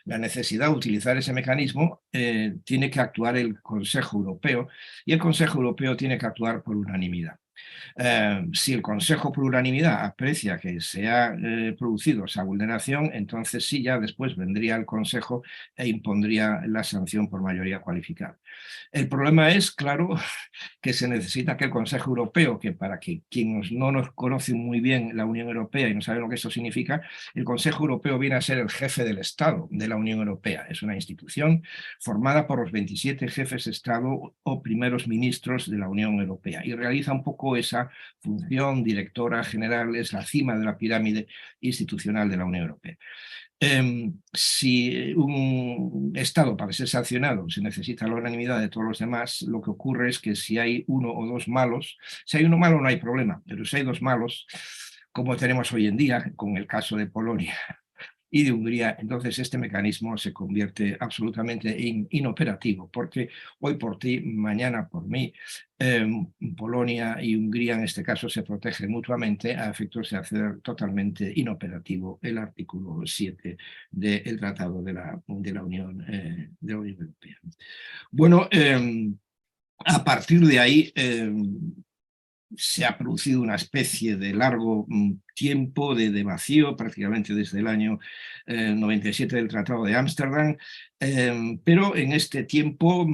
la necesidad de utilizar ese mecanismo, tiene que actuar el Consejo Europeo y el Consejo Europeo tiene que actuar por unanimidad. Si el Consejo por unanimidad aprecia que se ha producido esa vulneración, entonces sí, ya después vendría el Consejo e impondría la sanción por mayoría cualificada. El problema es, claro, que se necesita que el Consejo Europeo, que para quienes no nos conocen muy bien la Unión Europea y no saben lo que eso significa, el Consejo Europeo viene a ser el jefe del Estado de la Unión Europea. Es una institución formada por los 27 jefes de Estado o primeros ministros de la Unión Europea y realiza un poco esa función directora general, es la cima de la pirámide institucional de la Unión Europea. Si un Estado para ser sancionado se necesita la unanimidad de todos los demás, lo que ocurre es que si hay uno o dos malos, si hay uno malo no hay problema, pero si hay dos malos, como tenemos hoy en día con el caso de Polonia y de Hungría, entonces este mecanismo se convierte absolutamente inoperativo, porque hoy por ti, mañana por mí, Polonia y Hungría en este caso se protegen mutuamente a efectos de hacer totalmente inoperativo el artículo 7 del Tratado de la Unión Europea. Bueno, a partir de ahí se ha producido una especie de largo tiempo de vacío, prácticamente desde el año 97 del Tratado de Ámsterdam, pero en este tiempo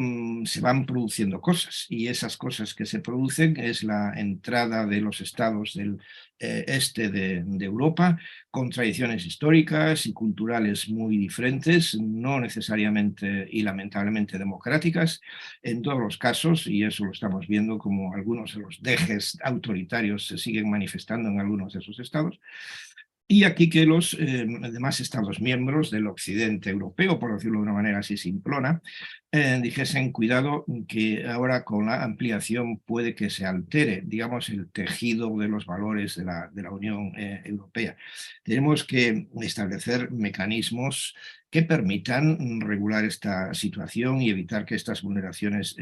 se van produciendo cosas, y esas cosas que se producen es la entrada de los estados del este de Europa, con tradiciones históricas y culturales muy diferentes, no necesariamente y lamentablemente democráticas en todos los casos, y eso lo estamos viendo como algunos de los dejes autoritarios se siguen manifestando en algunos de esos estados. Y aquí que los demás Estados miembros del occidente europeo, por decirlo de una manera así simplona, dijesen cuidado que ahora con la ampliación puede que se altere, digamos, el tejido de los valores de la Unión Europea. Tenemos que establecer mecanismos que permitan regular esta situación y evitar que estas vulneraciones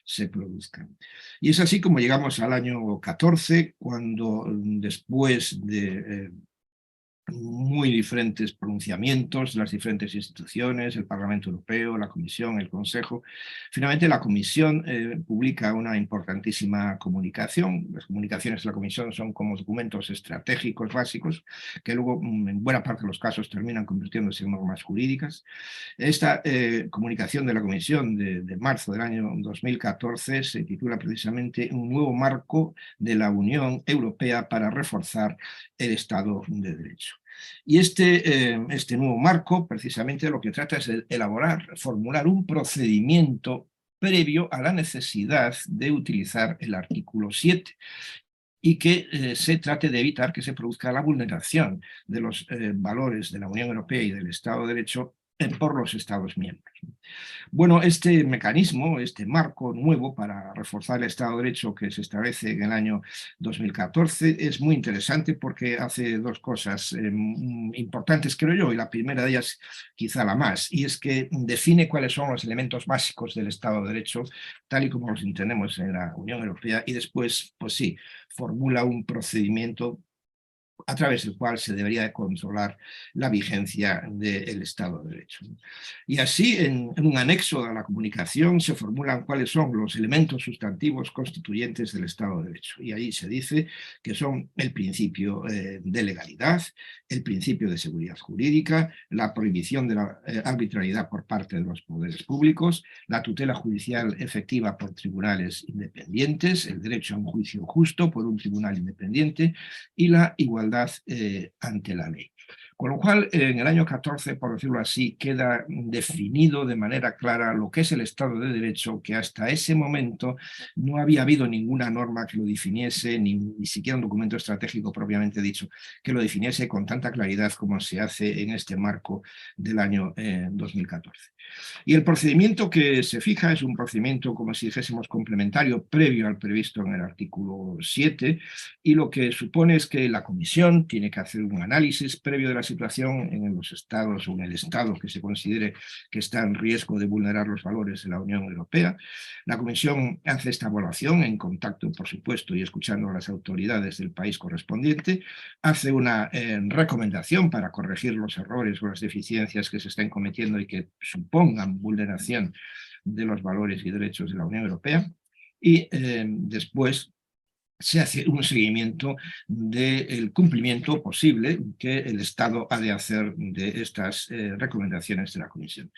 se produzcan. Y es así como llegamos al año 14, cuando después de muy diferentes pronunciamientos de las diferentes instituciones, el Parlamento Europeo, la Comisión, el Consejo. Finalmente, la Comisión publica una importantísima comunicación. Las comunicaciones de la Comisión son como documentos estratégicos básicos que luego, en buena parte de los casos, terminan convirtiéndose en normas jurídicas. Esta comunicación de la Comisión de marzo del año 2014 se titula precisamente Un nuevo marco de la Unión Europea para reforzar el Estado de Derecho. Y este nuevo marco precisamente lo que trata es de formular un procedimiento previo a la necesidad de utilizar el artículo 7 y que se trate de evitar que se produzca la vulneración de los valores de la Unión Europea y del Estado de Derecho por los Estados miembros. Bueno, este mecanismo, este marco nuevo para reforzar el Estado de Derecho que se establece en el año 2014 es muy interesante porque hace dos cosas importantes, creo yo, y la primera de ellas quizá la más, y es que define cuáles son los elementos básicos del Estado de Derecho, tal y como los entendemos en la Unión Europea, y después, pues sí, formula un procedimiento a través del cual se debería de controlar la vigencia del Estado de Derecho. Y así, en un anexo a la comunicación, se formulan cuáles son los elementos sustantivos constituyentes del Estado de Derecho. Y ahí se dice que son el principio de legalidad, el principio de seguridad jurídica, la prohibición de la arbitrariedad por parte de los poderes públicos, la tutela judicial efectiva por tribunales independientes, el derecho a un juicio justo por un tribunal independiente y la igualdad ante la ley. Con lo cual, en el año 14, por decirlo así, queda definido de manera clara lo que es el Estado de Derecho, que hasta ese momento no había habido ninguna norma que lo definiese, ni siquiera un documento estratégico propiamente dicho, que lo definiese con tanta claridad como se hace en este marco del año 2014. Y el procedimiento que se fija es un procedimiento, como si dijésemos, complementario, previo al previsto en el artículo 7, y lo que supone es que la Comisión tiene que hacer un análisis previo de la situación en los estados o en el estado que se considere que está en riesgo de vulnerar los valores de la Unión Europea. La Comisión hace esta evaluación en contacto, por supuesto, y escuchando a las autoridades del país correspondiente, hace una recomendación para corregir los errores o las deficiencias que se estén cometiendo y que supongan vulneración de los valores y derechos de la Unión Europea, y después se hace un seguimiento del cumplimiento posible que el Estado ha de hacer de estas recomendaciones de la Comisión.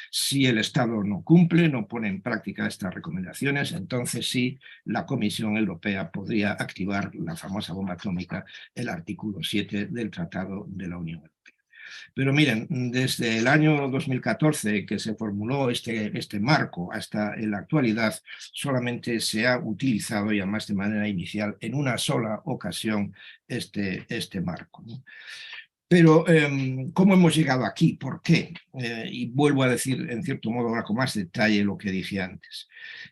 Si el Estado no cumple, no pone en práctica estas recomendaciones, entonces sí, la Comisión Europea podría activar la famosa bomba atómica, el artículo 7 del Tratado de la Unión Europea. Pero miren, desde el año 2014 que se formuló este marco hasta en la actualidad, solamente se ha utilizado, y además de manera inicial, en una sola ocasión este marco, ¿no? Pero, ¿cómo hemos llegado aquí? ¿Por qué? Y vuelvo a decir, en cierto modo, ahora con más detalle lo que dije antes.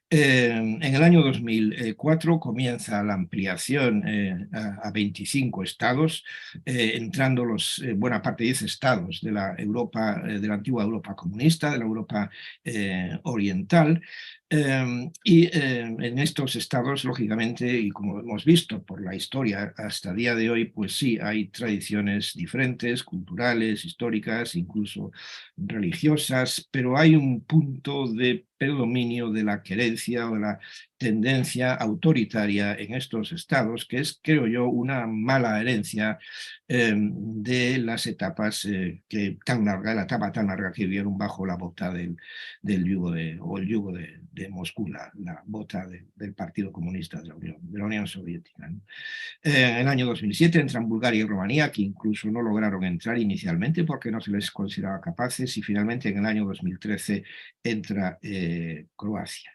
En el año 2004 comienza la ampliación a 25 estados, entrando buena parte de 10 estados de la antigua Europa comunista, de la Europa oriental. En estos estados, lógicamente, y como hemos visto por la historia hasta el día de hoy, pues sí, hay tradiciones diferentes, culturales, históricas, incluso religiosas, pero hay un punto de predominio de la querencia o de la tendencia autoritaria en estos estados, que es, creo yo, una mala herencia de las etapas la etapa tan larga que vivieron bajo la bota del yugo el yugo de Moscú, la bota del Partido Comunista de la Unión Soviética, ¿no? En el año 2007 entran Bulgaria y Rumanía, que incluso no lograron entrar inicialmente porque no se les consideraba capaces, y finalmente en el año 2013 entra Croacia.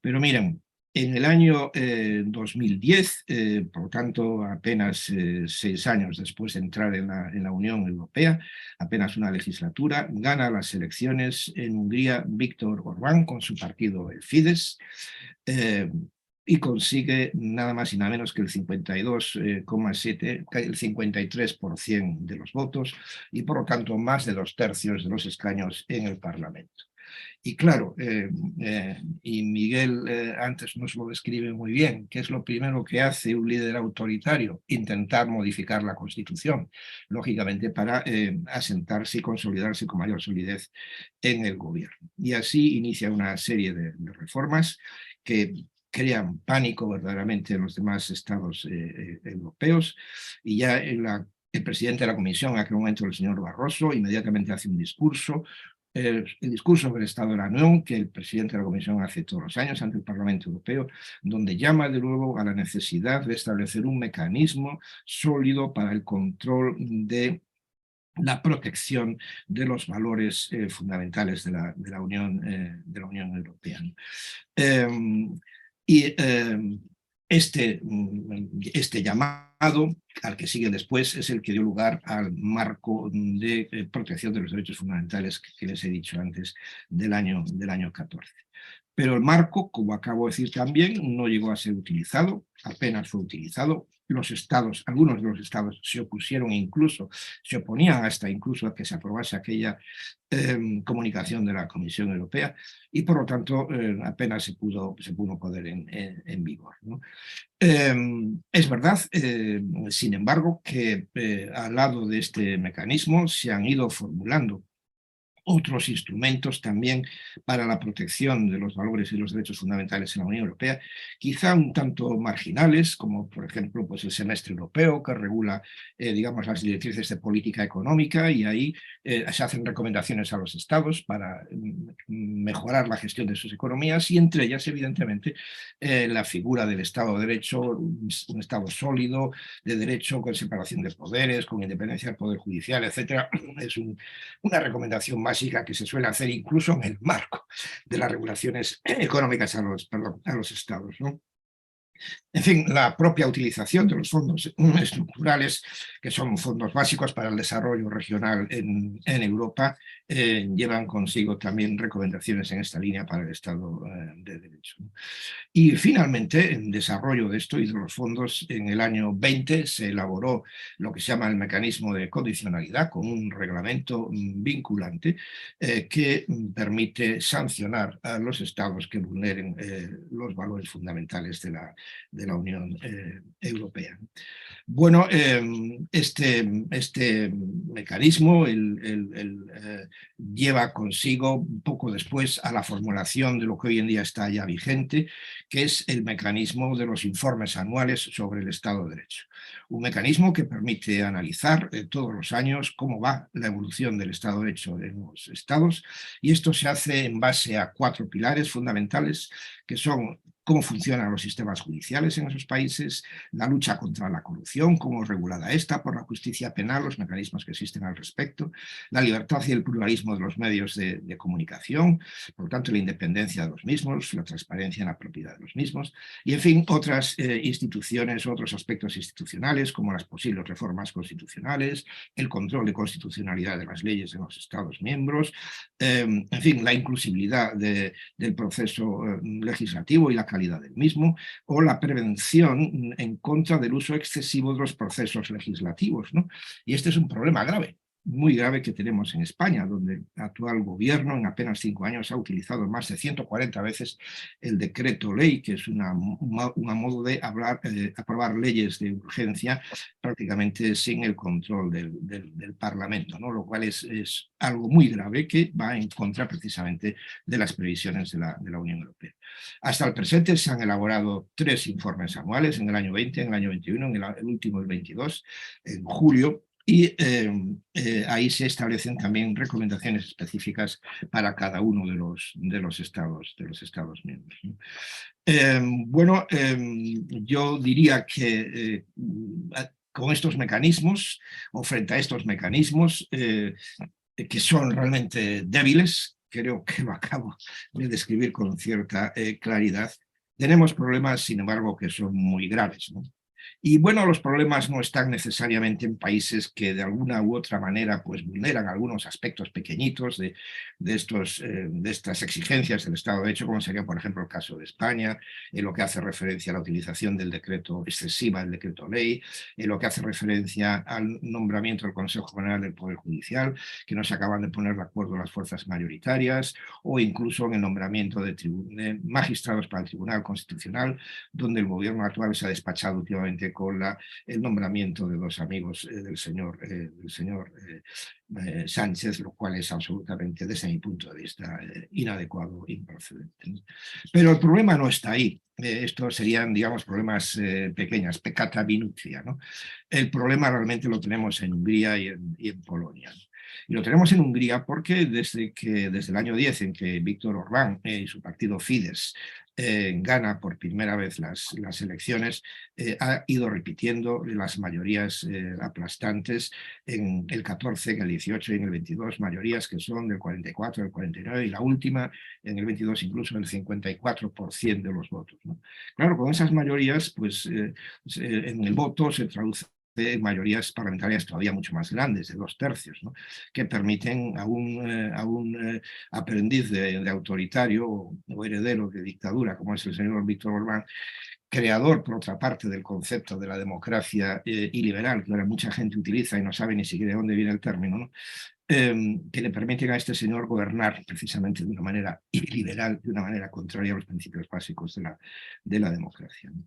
Pero miren, en el año 2010, por lo tanto apenas 6 años después de entrar en la Unión Europea, apenas una legislatura, gana las elecciones en Hungría Viktor Orbán con su partido, el Fidesz, y consigue nada más y nada menos que el 52,7, el 53% de los votos, y por lo tanto más de 2/3 de los escaños en el Parlamento. Y claro, y Miguel antes nos lo describe muy bien, ¿qué es lo primero que hace un líder autoritario? Intentar modificar la Constitución, lógicamente para asentarse y consolidarse con mayor solidez en el gobierno. Y así inicia una serie de reformas que crean pánico verdaderamente en los demás estados europeos, y ya el presidente de la Comisión, en aquel momento el señor Barroso, inmediatamente hace un discurso, el discurso sobre el Estado de la Unión, que el presidente de la Comisión hace todos los años ante el Parlamento Europeo, donde llama de nuevo a la necesidad de establecer un mecanismo sólido para el control de la protección de los valores fundamentales de la Unión Europea. Este llamado, al que sigue después, es el que dio lugar al marco de protección de los derechos fundamentales que les he dicho antes del año 14. Pero el marco, como acabo de decir también, no llegó a ser utilizado, apenas fue utilizado. Algunos de los estados se opusieron, incluso se oponían hasta incluso a que se aprobase aquella comunicación de la Comisión Europea, y por lo tanto apenas se pudo poner en vigor, ¿no? Es verdad, sin embargo, que al lado de este mecanismo se han ido formulando otros instrumentos también para la protección de los valores y los derechos fundamentales en la Unión Europea, quizá un tanto marginales, como por ejemplo pues el semestre europeo, que regula digamos, las directrices de política económica, y ahí se hacen recomendaciones a los estados para mejorar la gestión de sus economías, y entre ellas evidentemente la figura del Estado de Derecho, un Estado sólido, de derecho, con separación de poderes, con independencia del Poder Judicial, etc. Es una recomendación básica que se suele hacer incluso en el marco de las regulaciones económicas a los estados, ¿no? En fin, la propia utilización de los fondos estructurales, que son fondos básicos para el desarrollo regional en Europa, llevan consigo también recomendaciones en esta línea para el Estado de Derecho. Y finalmente, en desarrollo de esto y de los fondos, en el año 20 se elaboró lo que se llama el mecanismo de condicionalidad, con un reglamento vinculante que permite sancionar a los estados que vulneren los valores fundamentales de la Unión Europea. Bueno, este mecanismo lleva consigo poco después a la formulación de lo que hoy en día está ya vigente, que es el mecanismo de los informes anuales sobre el Estado de Derecho. Un mecanismo que permite analizar todos los años cómo va la evolución del Estado de Derecho en los estados, y esto se hace en base a 4 pilares fundamentales, que son cómo funcionan los sistemas judiciales en esos países, la lucha contra la corrupción, cómo es regulada esta por la justicia penal, los mecanismos que existen al respecto, la libertad y el pluralismo de los medios de comunicación, por lo tanto la independencia de los mismos, la transparencia en la propiedad de los mismos, y en fin, otras instituciones, otros aspectos institucionales, como las posibles reformas constitucionales, el control de constitucionalidad de las leyes en los Estados miembros, en fin, la inclusibilidad del proceso legislativo y la calidad del mismo, o la prevención en contra del uso excesivo de los procesos legislativos, ¿no? Y este es un problema grave, muy grave que tenemos en España, donde el actual gobierno en apenas 5 años ha utilizado más de 140 veces el decreto ley, que es un modo de aprobar leyes de urgencia prácticamente sin el control del Parlamento, ¿no? Lo cual es algo muy grave que va en contra precisamente de las previsiones de la Unión Europea. Hasta el presente se han elaborado 3 informes anuales, en el año 20, en el año 21, en el último, el 22, en julio, y ahí se establecen también recomendaciones específicas para cada uno de los estados miembros, ¿no? Bueno, yo diría que con estos mecanismos, o frente a estos mecanismos, que son realmente débiles, creo que lo acabo de describir con cierta claridad, tenemos problemas, sin embargo, que son muy graves, ¿no? Y bueno, los problemas no están necesariamente en países que de alguna u otra manera pues vulneran algunos aspectos pequeñitos de estas exigencias del Estado de Derecho, como sería por ejemplo el caso de España, en lo que hace referencia a la utilización del decreto excesiva, el decreto ley, en lo que hace referencia al nombramiento del Consejo General del Poder Judicial, que no se acaban de poner de acuerdo las fuerzas mayoritarias, o incluso en el nombramiento de magistrados para el Tribunal Constitucional, donde el gobierno actual se ha despachado últimamente con el nombramiento de 2 amigos del señor Sánchez, lo cual es absolutamente, desde mi punto de vista, inadecuado e improcedente. Pero el problema no está ahí. Estos serían, digamos, problemas pequeños, peccata minutia, ¿no? El problema realmente lo tenemos en Hungría y en Polonia, ¿no? Y lo tenemos en Hungría porque desde el año 10, en que Viktor Orbán y su partido Fidesz gana por primera vez las elecciones, ha ido repitiendo las mayorías aplastantes en el 14, en el 18 y en el 22, mayorías que son del 44, del 49 y la última en el 22 incluso del 54% de los votos, ¿no? Claro, con esas mayorías, pues en el voto se traduce de mayorías parlamentarias todavía mucho más grandes, de 2/3, ¿no? Que permiten a un aprendiz de autoritario o heredero de dictadura, como es el señor Víctor Orbán, creador, por otra parte, del concepto de la democracia iliberal, que ahora mucha gente utiliza y no sabe ni siquiera de dónde viene el término, ¿no? Que le permiten a este señor gobernar precisamente de una manera iliberal, de una manera contraria a los principios básicos de la democracia, ¿no?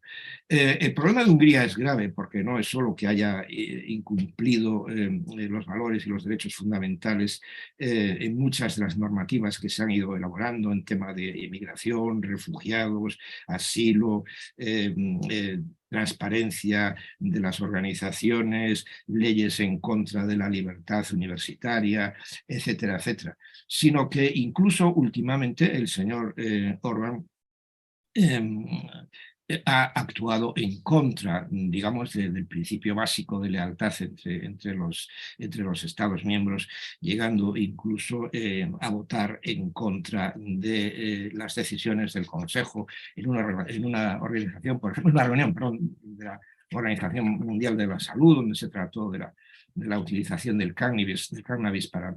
El problema de Hungría es grave porque no es solo que haya incumplido los valores y los derechos fundamentales en muchas de las normativas que se han ido elaborando en tema de inmigración, refugiados, asilo, transparencia de las organizaciones, leyes en contra de la libertad universitaria, etcétera, etcétera, sino que incluso últimamente el señor Orbán ha actuado en contra, digamos, del principio básico de lealtad entre los Estados miembros, llegando incluso a votar en contra de las decisiones del Consejo en una organización, por ejemplo, una reunión, perdón, de la Organización Mundial de la Salud, donde se trató de la utilización del cannabis para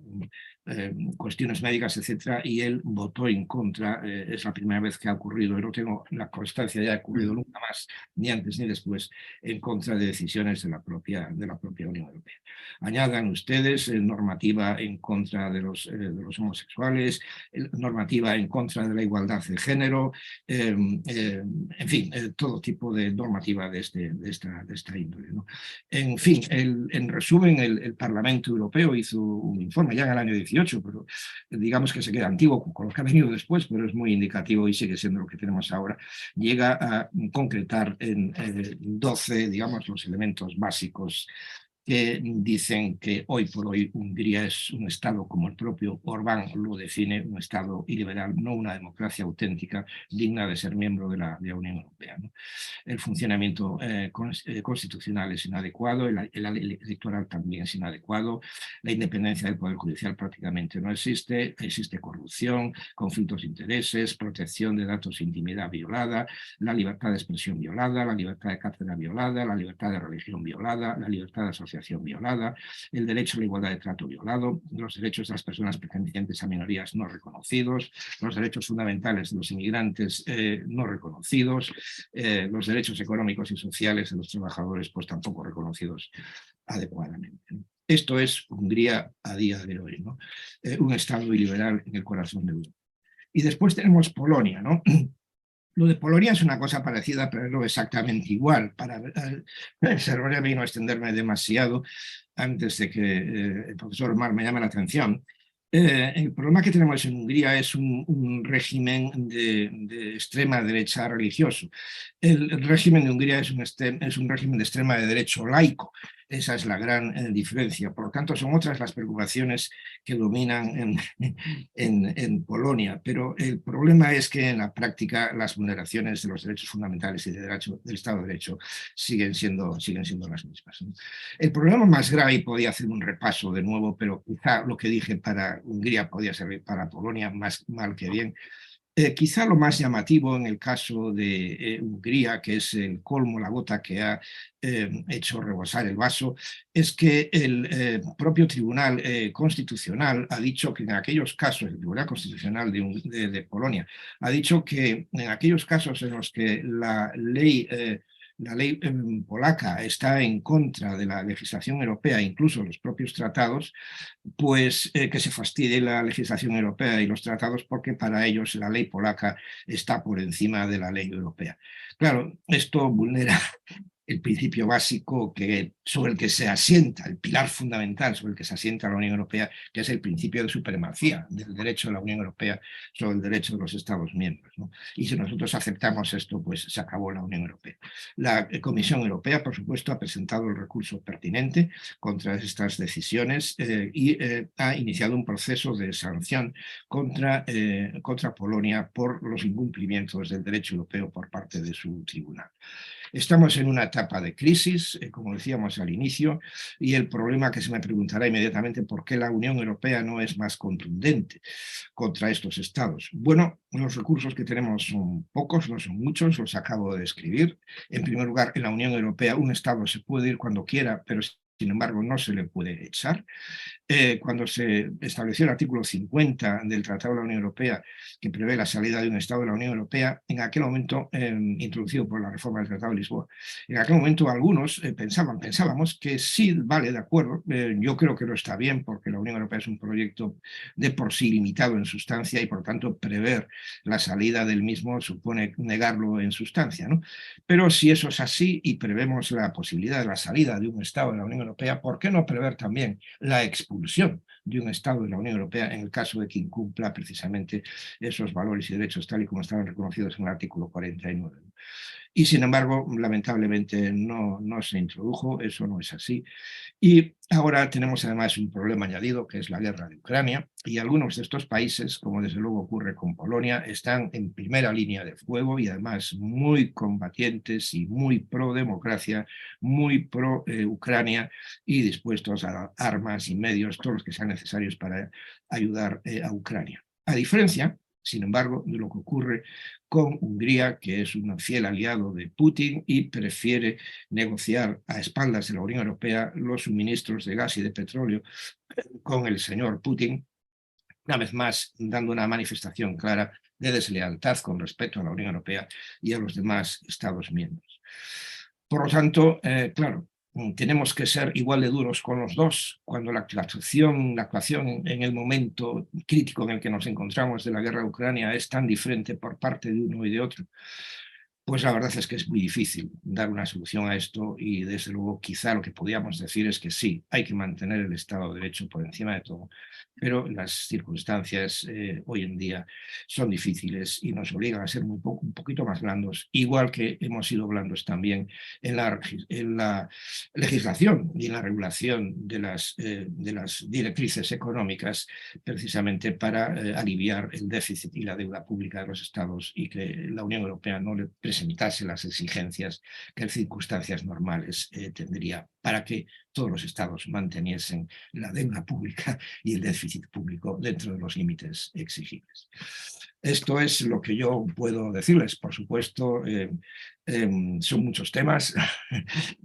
cuestiones médicas, etcétera, y él votó en contra. Es la primera vez que ha ocurrido, y no tengo la constancia de que ha ocurrido nunca más, ni antes ni después, en contra de decisiones de la propia Unión Europea. Añadan ustedes normativa en contra de los homosexuales, normativa en contra de la igualdad de género, en fin, todo tipo de normativa de esta índole, ¿no? En fin, en resumen, el Parlamento Europeo hizo un informe ya en el año 18, pero digamos que se queda antiguo con lo que ha venido después, pero es muy indicativo y sigue siendo lo que tenemos ahora. Llega a concretar en 12, digamos, los elementos básicos que dicen que hoy por hoy Hungría es un Estado, como el propio Orbán lo define, un Estado iliberal, no una democracia auténtica digna de ser miembro de la Unión Europea, ¿no? El funcionamiento constitucional es inadecuado, el electoral también es inadecuado, la independencia del Poder Judicial prácticamente no existe, existe corrupción, conflictos de intereses, protección de datos e intimidad violada, la libertad de expresión violada, la libertad de cátedra violada, la libertad de religión violada, la libertad de asociación violada, el derecho a la igualdad de trato violado, los derechos de las personas pertenecientes a minorías no reconocidos, los derechos fundamentales de los inmigrantes no reconocidos, los derechos económicos y sociales de los trabajadores pues tampoco reconocidos adecuadamente. Esto es Hungría a día de hoy, ¿no? Un Estado iliberal en el corazón de Europa. Y después tenemos Polonia, ¿no? Lo de Polonia es una cosa parecida, pero no exactamente igual. Para servirme y no extenderme demasiado antes de que el profesor Omar me llame la atención. El problema que tenemos en Hungría es un régimen de extrema derecha religioso. El régimen de Hungría es un régimen de extrema derecha laico. Esa es la gran diferencia. Por lo tanto, son otras las preocupaciones que dominan en Polonia. Pero el problema es que en la práctica las vulneraciones de los derechos fundamentales y del Estado de Derecho siguen siendo las mismas, ¿no? El problema más grave, y podía hacer un repaso de nuevo, pero quizá lo que dije para Hungría podía servir para Polonia, más mal que bien. Quizá lo más llamativo en el caso de Hungría, que es el colmo, la gota que ha hecho rebosar el vaso, es que el propio Tribunal Constitucional ha dicho que en aquellos casos, el Tribunal Constitucional de Polonia, ha dicho que en aquellos casos en los que la ley polaca está en contra de la legislación europea, incluso los propios tratados, pues que se fastidie la legislación europea y los tratados porque para ellos la ley polaca está por encima de la ley europea. Claro, esto vulnera el principio básico sobre el que se asienta, el pilar fundamental sobre el que se asienta la Unión Europea, que es el principio de supremacía del derecho de la Unión Europea sobre el derecho de los Estados miembros, ¿no? Y si nosotros aceptamos esto, pues se acabó la Unión Europea. La Comisión Europea, por supuesto, ha presentado el recurso pertinente contra estas decisiones y ha iniciado un proceso de sanción contra Polonia por los incumplimientos del derecho europeo por parte de su tribunal. Estamos en una etapa de crisis, como decíamos al inicio, y el problema que se me preguntará inmediatamente por qué la Unión Europea no es más contundente contra estos estados. Bueno, los recursos que tenemos son pocos, no son muchos, los acabo de describir. En primer lugar, en la Unión Europea un estado se puede ir cuando quiera, pero sin embargo no se le puede echar. Cuando se estableció el artículo 50 del Tratado de la Unión Europea, que prevé la salida de un Estado de la Unión Europea, en aquel momento, introducido por la reforma del Tratado de Lisboa, en aquel momento algunos pensábamos que sí, vale, de acuerdo, yo creo que no está bien, porque la Unión Europea es un proyecto de por sí limitado en sustancia y por tanto prever la salida del mismo supone negarlo en sustancia, ¿no? Pero si eso es así y prevemos la posibilidad de la salida de un Estado de la Unión Europea, ¿por qué no prever también la expulsión de un Estado de la Unión Europea en el caso de que incumpla precisamente esos valores y derechos tal y como estaban reconocidos en el artículo 49? Y sin embargo, lamentablemente no se introdujo, eso no es así. Y ahora tenemos además un problema añadido, que es la guerra de Ucrania, y algunos de estos países, como desde luego ocurre con Polonia, están en primera línea de fuego y además muy combatientes y muy pro democracia, muy pro Ucrania y dispuestos a dar armas y medios, todos los que sean necesarios para ayudar a Ucrania. A diferencia, sin embargo, de lo que ocurre con Hungría, que es un fiel aliado de Putin y prefiere negociar a espaldas de la Unión Europea los suministros de gas y de petróleo con el señor Putin, una vez más dando una manifestación clara de deslealtad con respecto a la Unión Europea y a los demás Estados miembros. Por lo tanto, claro, tenemos que ser igual de duros con los dos cuando la actuación en el momento crítico en el que nos encontramos de la guerra de Ucrania es tan diferente por parte de uno y de otro. Pues la verdad es que es muy difícil dar una solución a esto y desde luego quizá lo que podríamos decir es que sí, hay que mantener el Estado de Derecho por encima de todo, pero las circunstancias hoy en día son difíciles y nos obligan a ser un poquito más blandos, igual que hemos sido blandos también en la legislación y en la regulación de las directrices económicas precisamente para aliviar el déficit y la deuda pública de los estados y que la Unión Europea no le presentase las exigencias que en circunstancias normales tendría para que todos los estados manteniesen la deuda pública y el déficit público dentro de los límites exigibles. Esto es lo que yo puedo decirles. Por supuesto, son muchos temas,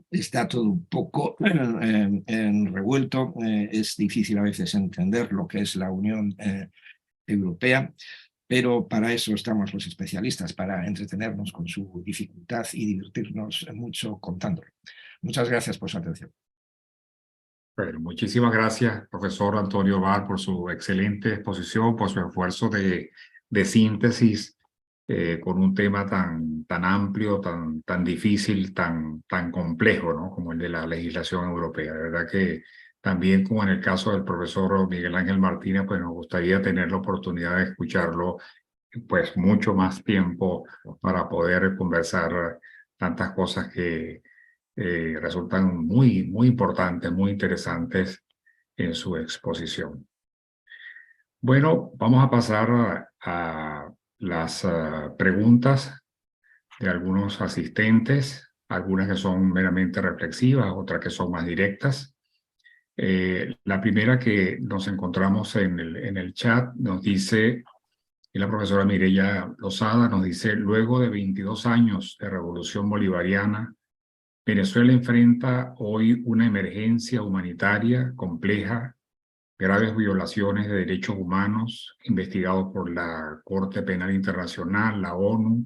está todo un poco revuelto, es difícil a veces entender lo que es la Unión Europea, pero para eso estamos los especialistas, para entretenernos con su dificultad y divertirnos mucho contándolo. Muchas gracias por su atención. Bueno, muchísimas gracias, profesor Antonio Bar, por su excelente exposición, por su esfuerzo de síntesis con un tema tan amplio, tan difícil, tan complejo, ¿no? Como el de la legislación europea. De verdad que también, como en el caso del profesor Miguel Ángel Martínez, pues nos gustaría tener la oportunidad de escucharlo pues mucho más tiempo para poder conversar tantas cosas que resultan muy importantes, muy interesantes en su exposición. Bueno, vamos a pasar a las preguntas de algunos asistentes, algunas que son meramente reflexivas, otras que son más directas. La primera que nos encontramos en el chat nos dice, y la profesora Mireya Lozada nos dice, luego de 22 años de revolución bolivariana, Venezuela enfrenta hoy una emergencia humanitaria compleja, graves violaciones de derechos humanos investigados por la Corte Penal Internacional, la ONU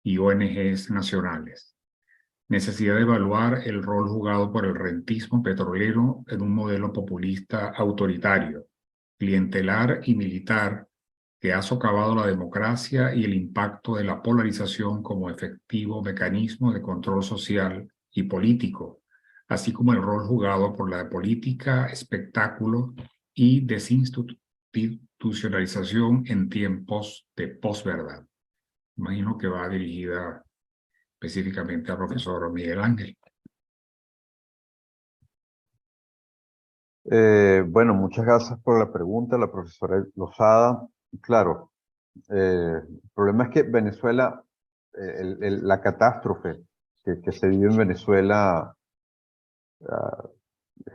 y ONGs nacionales. Necesidad de evaluar el rol jugado por el rentismo petrolero en un modelo populista autoritario, clientelar y militar que ha socavado la democracia y el impacto de la polarización como efectivo mecanismo de control social y político, así como el rol jugado por la política, espectáculo y desinstitucionalización en tiempos de posverdad. Imagino que va dirigida específicamente al profesor Miguel Ángel. Bueno, muchas gracias por la pregunta, la profesora Lozada. Claro, el problema es que Venezuela, la catástrofe que se vive en Venezuela,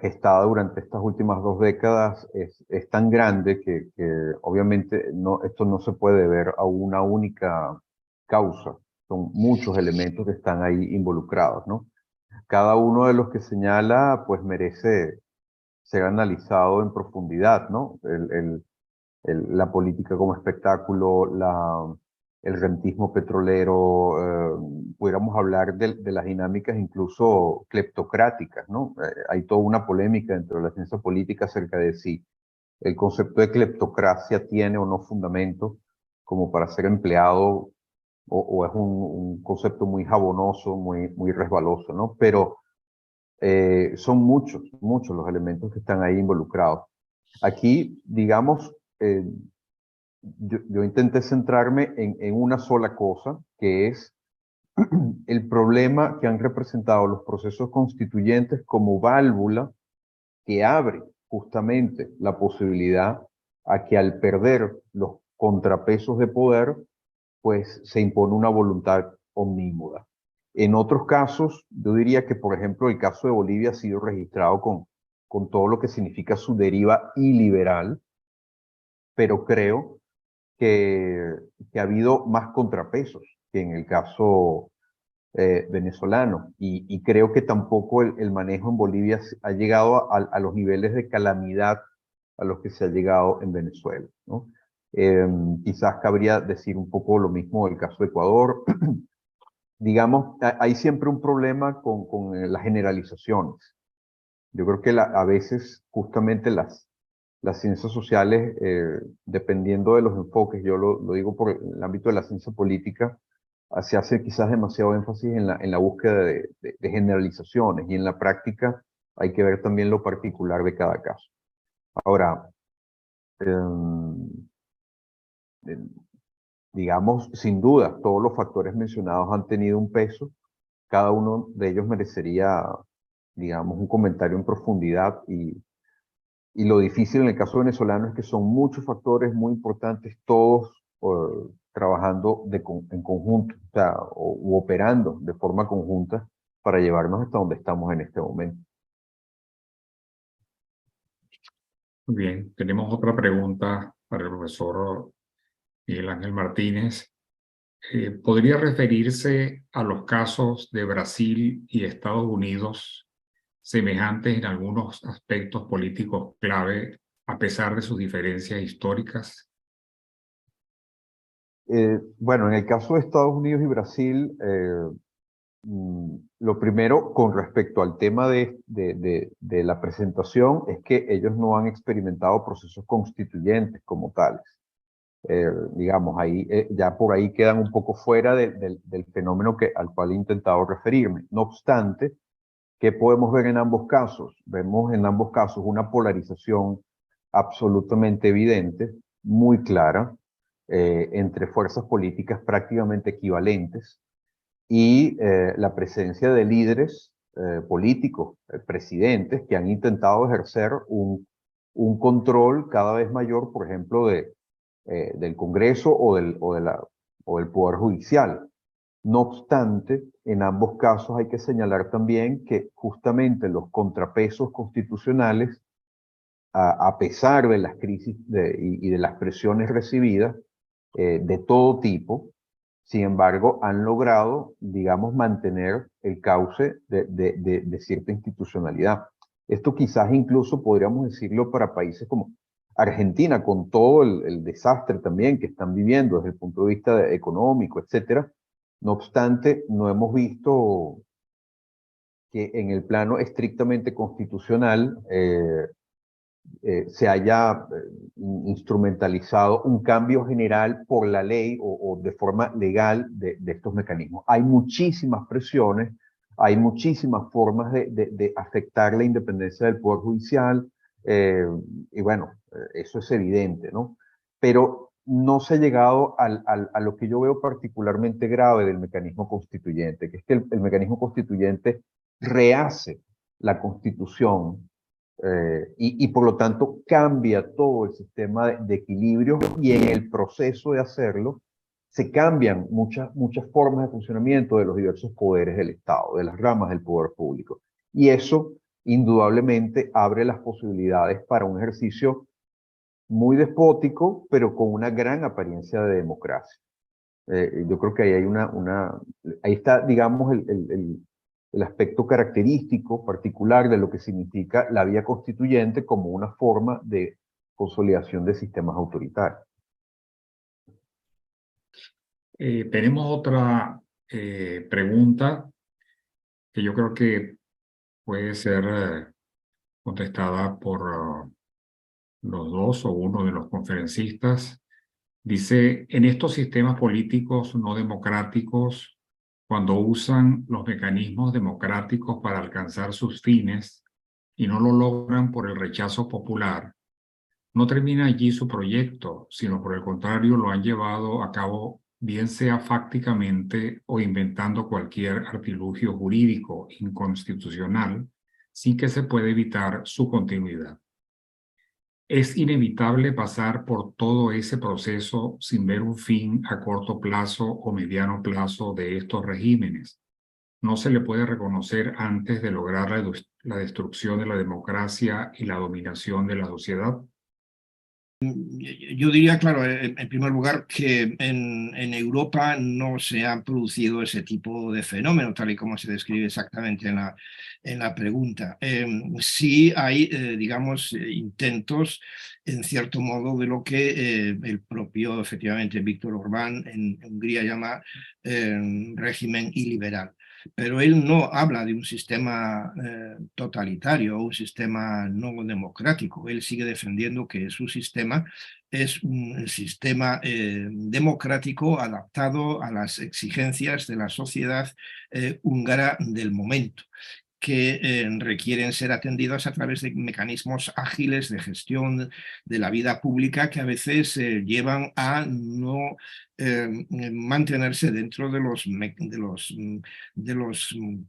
gestada durante estas últimas 2 décadas, es tan grande que obviamente esto no se puede ver a una única causa. Son muchos elementos que están ahí involucrados, ¿no? Cada uno de los que señala, pues merece ser analizado en profundidad, ¿no? La política como espectáculo, el rentismo petrolero, pudiéramos hablar de las dinámicas incluso cleptocráticas, ¿no? Hay toda una polémica dentro de la ciencia política acerca de si el concepto de cleptocracia tiene o no fundamento como para ser empleado o es un concepto muy jabonoso, muy resbaloso, ¿no? Pero son muchos los elementos que están ahí involucrados. Aquí, digamos, yo intenté centrarme en una sola cosa, que es el problema que han representado los procesos constituyentes como válvula que abre justamente la posibilidad a que al perder los contrapesos de poder, pues se impone una voluntad omnímoda. En otros casos, yo diría que, por ejemplo, el caso de Bolivia ha sido registrado con todo lo que significa su deriva iliberal, pero creo que ha habido más contrapesos que en el caso venezolano. Y creo que tampoco el manejo en Bolivia ha llegado a los niveles de calamidad a los que se ha llegado en Venezuela, ¿no? Quizás cabría decir un poco lo mismo del caso de Ecuador. Digamos, hay siempre un problema con las generalizaciones. Yo creo que a veces justamente las ciencias sociales, dependiendo de los enfoques, yo lo digo por el ámbito de la ciencia política, se hace quizás demasiado énfasis en la búsqueda de generalizaciones, y en la práctica hay que ver también lo particular de cada caso. Ahora, digamos, sin duda, todos los factores mencionados han tenido un peso. Cada uno de ellos merecería, digamos, un comentario en profundidad, y lo difícil en el caso venezolano es que son muchos factores muy importantes, todos trabajando en conjunto, o sea, u operando de forma conjunta para llevarnos hasta donde estamos en este momento. Muy bien, tenemos otra pregunta para el profesor Miguel Ángel Martínez. ¿Podría referirse a los casos de Brasil y Estados Unidos semejantes en algunos aspectos políticos clave a pesar de sus diferencias históricas? Bueno, en el caso de Estados Unidos y Brasil, Lo primero, con respecto al tema de la presentación, es que ellos no han experimentado procesos constituyentes como tales. Digamos, ahí, ya por ahí quedan un poco fuera del fenómeno al cual he intentado referirme. No obstante, ¿qué podemos ver en ambos casos? Vemos en ambos casos una polarización absolutamente evidente, muy clara, entre fuerzas políticas prácticamente equivalentes y la presencia de líderes políticos, presidentes, que han intentado ejercer un control cada vez mayor, por ejemplo, del Congreso o del Poder Judicial. No obstante, en ambos casos hay que señalar también que justamente los contrapesos constitucionales, a pesar de las crisis y de las presiones recibidas de todo tipo, sin embargo, han logrado, digamos, mantener el cauce de cierta institucionalidad. Esto quizás incluso podríamos decirlo para países como Argentina, con todo el desastre también que están viviendo desde el punto de vista económico, etcétera. No obstante, no hemos visto que en el plano estrictamente constitucional se haya instrumentalizado un cambio general por la ley o de forma legal de estos mecanismos. Hay muchísimas presiones, hay muchísimas formas de afectar la independencia del Poder Judicial, y bueno, eso es evidente, ¿no? Pero no se ha llegado a lo que yo veo particularmente grave del mecanismo constituyente, que es que el mecanismo constituyente rehace la Constitución y por lo tanto cambia todo el sistema de equilibrio, y en el proceso de hacerlo se cambian muchas formas de funcionamiento de los diversos poderes del Estado, de las ramas del poder público. Y eso indudablemente abre las posibilidades para un ejercicio muy despótico, pero con una gran apariencia de democracia. Yo creo que ahí hay ahí está, digamos, el aspecto característico particular de lo que significa la vía constituyente como una forma de consolidación de sistemas autoritarios. Tenemos otra pregunta que yo creo que puede ser contestada por los dos o uno de los conferencistas. Dice, en estos sistemas políticos no democráticos, cuando usan los mecanismos democráticos para alcanzar sus fines y no lo logran por el rechazo popular, no termina allí su proyecto, sino por el contrario lo han llevado a cabo bien sea fácticamente o inventando cualquier artilugio jurídico inconstitucional sin que se pueda evitar su continuidad. Es inevitable pasar por todo ese proceso sin ver un fin a corto plazo o mediano plazo de estos regímenes. No se le puede reconocer antes de lograr la destrucción de la democracia y la dominación de la sociedad. Yo diría, claro, en primer lugar, que en Europa no se han producido ese tipo de fenómeno, tal y como se describe exactamente en la pregunta. Sí hay, digamos, intentos, en cierto modo, de lo que el propio, efectivamente, Víctor Orbán en Hungría llama régimen iliberal. Pero él no habla de un sistema totalitario o un sistema no democrático. Él sigue defendiendo que su sistema es un sistema democrático adaptado a las exigencias de la sociedad húngara del momento, que requieren ser atendidas a través de mecanismos ágiles de gestión de la vida pública que a veces llevan a no mantenerse dentro de los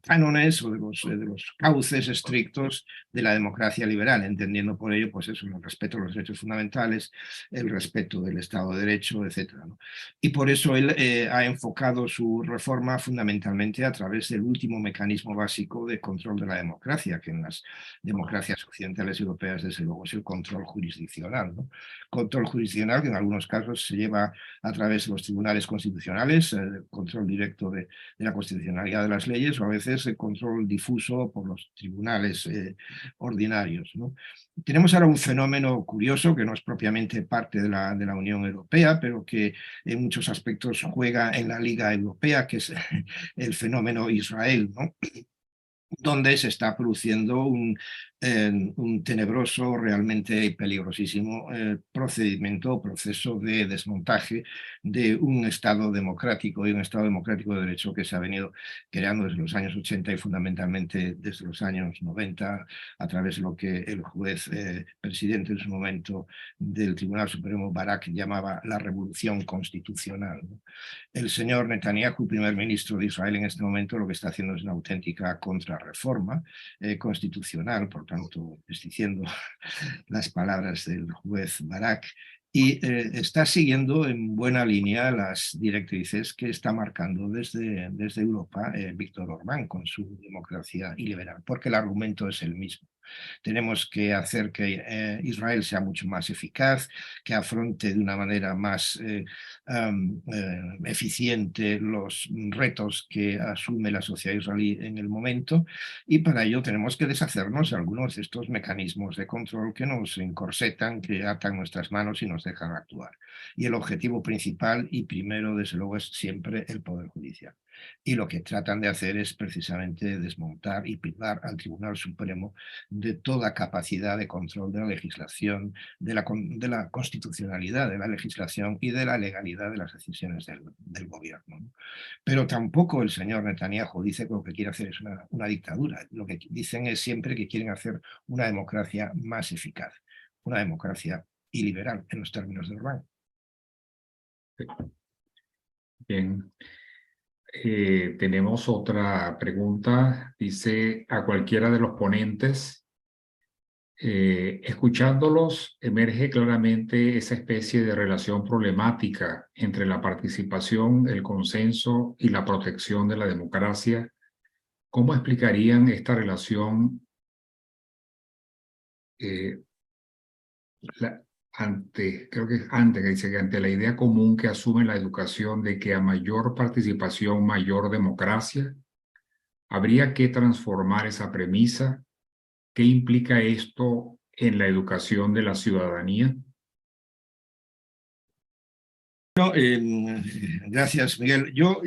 cánones o de los cauces estrictos de la democracia liberal, entendiendo por ello pues eso, el respeto a los derechos fundamentales, el respeto del Estado de Derecho, etc., ¿no? Y por eso él ha enfocado su reforma fundamentalmente a través del último mecanismo básico de control de la democracia, que en las democracias occidentales y europeas desde luego es el control jurisdiccional, ¿no? Control jurisdiccional que en algunos casos se lleva a través de los los tribunales constitucionales, el control directo de la constitucionalidad de las leyes, o a veces el control difuso por los tribunales ordinarios, ¿no? Tenemos ahora un fenómeno curioso que no es propiamente parte de la Unión Europea, pero que en muchos aspectos juega en la Liga Europea, que es el fenómeno Israel, ¿no? Donde se está produciendo un tenebroso, realmente peligrosísimo procedimiento o proceso de desmontaje de un Estado democrático y un Estado democrático de derecho que se ha venido creando desde los años 80 y fundamentalmente desde los años 90 a través de lo que el juez presidente en su momento del Tribunal Supremo, Barak, llamaba la revolución constitucional, ¿no? El señor Netanyahu, primer ministro de Israel en este momento, lo que está haciendo es una auténtica contrarreforma constitucional, por tanto, diciendo las palabras del juez Barak, y está siguiendo en buena línea las directrices que está marcando desde Europa Víctor Orbán con su democracia iliberal, porque el argumento es el mismo. Tenemos que hacer que Israel sea mucho más eficaz, que afronte de una manera más eficiente los retos que asume la sociedad israelí en el momento, y para ello tenemos que deshacernos de algunos de estos mecanismos de control que nos encorsetan, que atan nuestras manos y nos dejan actuar. Y el objetivo principal y primero, desde luego, es siempre el Poder Judicial. Y lo que tratan de hacer es precisamente desmontar y privar al Tribunal Supremo de toda capacidad de control de la legislación, de la constitucionalidad de la legislación y de la legalidad de las decisiones del gobierno, ¿no? Pero tampoco el señor Netanyahu dice que lo que quiere hacer es una dictadura. Lo que dicen es siempre que quieren hacer una democracia más eficaz, una democracia iliberal en los términos de Orbán. Bien. Tenemos otra pregunta. Dice: a cualquiera de los ponentes, escuchándolos, emerge claramente esa especie de relación problemática entre la participación, el consenso y la protección de la democracia. ¿Cómo explicarían esta relación creo que antes, que dice que ante la idea común que asume la educación de que a mayor participación, mayor democracia? ¿Habría que transformar esa premisa? ¿Qué implica esto en la educación de la ciudadanía? No, gracias, Miguel. Yo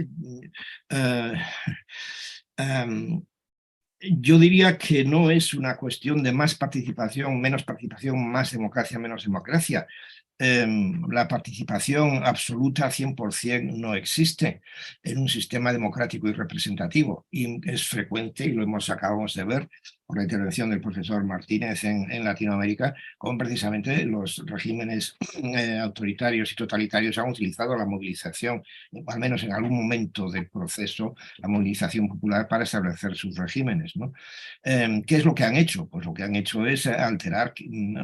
diría que no es una cuestión de más participación, menos participación, más democracia, menos democracia. La participación absoluta 100% no existe en un sistema democrático y representativo, y es frecuente, y lo acabamos de ver por la intervención del profesor Martínez en Latinoamérica, como precisamente los regímenes autoritarios y totalitarios han utilizado la movilización, al menos en algún momento del proceso, la movilización popular para establecer sus regímenes, ¿no? ¿Qué es lo que han hecho? Pues lo que han hecho es alterar,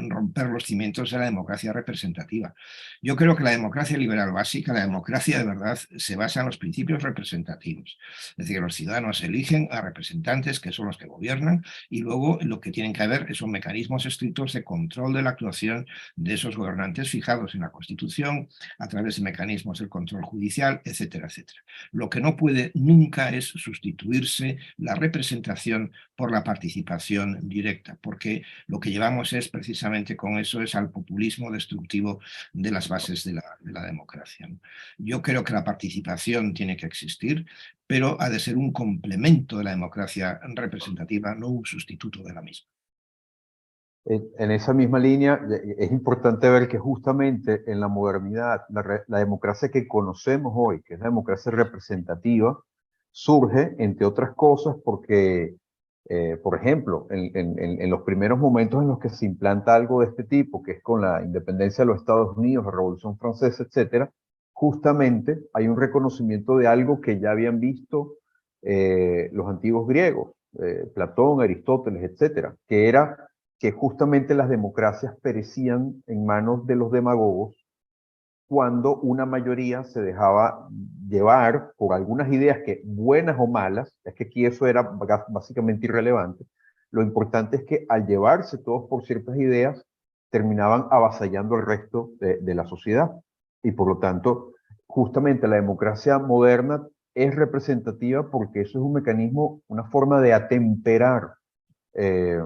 romper los cimientos de la democracia representativa. Yo creo que la democracia liberal básica, la democracia de verdad, se basa en los principios representativos. Es decir, los ciudadanos eligen a representantes que son los que gobiernan, y luego lo que tienen que haber son mecanismos estrictos de control de la actuación de esos gobernantes fijados en la Constitución, a través de mecanismos del control judicial, etcétera, etcétera. Lo que no puede nunca es sustituirse la representación por la participación directa, porque lo que llevamos es precisamente con eso es al populismo destructivo de las bases de la democracia, ¿no? Yo creo que la participación tiene que existir, pero ha de ser un complemento de la democracia representativa, no un sustituto de la misma. En esa misma línea, es importante ver que justamente en la modernidad, la democracia que conocemos hoy, que es la democracia representativa, surge, entre otras cosas, porque, por ejemplo, en los primeros momentos en los que se implanta algo de este tipo, que es con la independencia de los Estados Unidos, la Revolución Francesa, etcétera, justamente hay un reconocimiento de algo que ya habían visto los antiguos griegos, Platón, Aristóteles, etcétera, que era que justamente las democracias perecían en manos de los demagogos cuando una mayoría se dejaba llevar por algunas ideas que, buenas o malas, es que aquí eso era básicamente irrelevante. Lo importante es que al llevarse todos por ciertas ideas, terminaban avasallando al resto de la sociedad. Y por lo tanto, justamente la democracia moderna es representativa porque eso es un mecanismo, una forma de atemperar eh,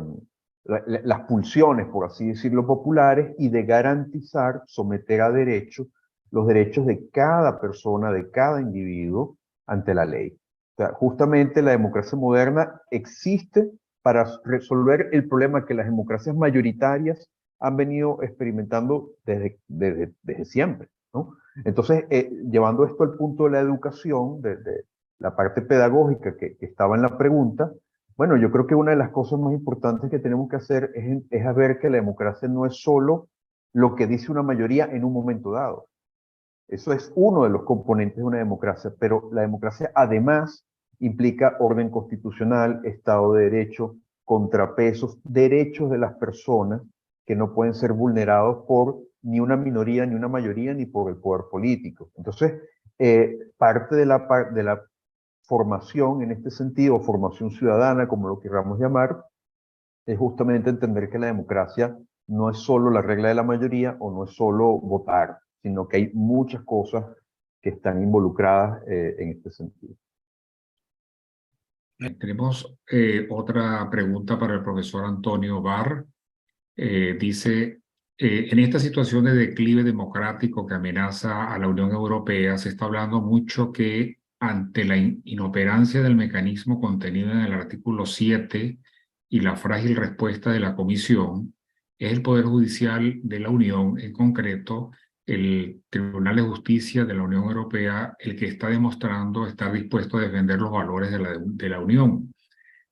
las pulsiones, por así decirlo, populares y de garantizar, someter a derecho los derechos de cada persona, de cada individuo ante la ley. O sea, justamente la democracia moderna existe para resolver el problema que las democracias mayoritarias han venido experimentando desde siempre, ¿no? Entonces, llevando esto al punto de la educación, de la parte pedagógica que estaba en la pregunta, bueno, yo creo que una de las cosas más importantes que tenemos que hacer es ver que la democracia no es solo lo que dice una mayoría en un momento dado. Eso es uno de los componentes de una democracia, pero la democracia además implica orden constitucional, Estado de Derecho, contrapesos, derechos de las personas que no pueden ser vulnerados por ni una minoría, ni una mayoría, ni por el poder político. Entonces, parte de la formación en este sentido, formación ciudadana, como lo queramos llamar, es justamente entender que la democracia no es solo la regla de la mayoría o no es solo votar, sino que hay muchas cosas que están involucradas en este sentido. Tenemos otra pregunta para el profesor Antonio Barr. Dice, en esta situación de declive democrático que amenaza a la Unión Europea, se está hablando mucho que ante la inoperancia del mecanismo contenido en el artículo 7 y la frágil respuesta de la Comisión, es el Poder Judicial de la Unión, en concreto el Tribunal de Justicia de la Unión Europea, el que está demostrando estar dispuesto a defender los valores de la Unión.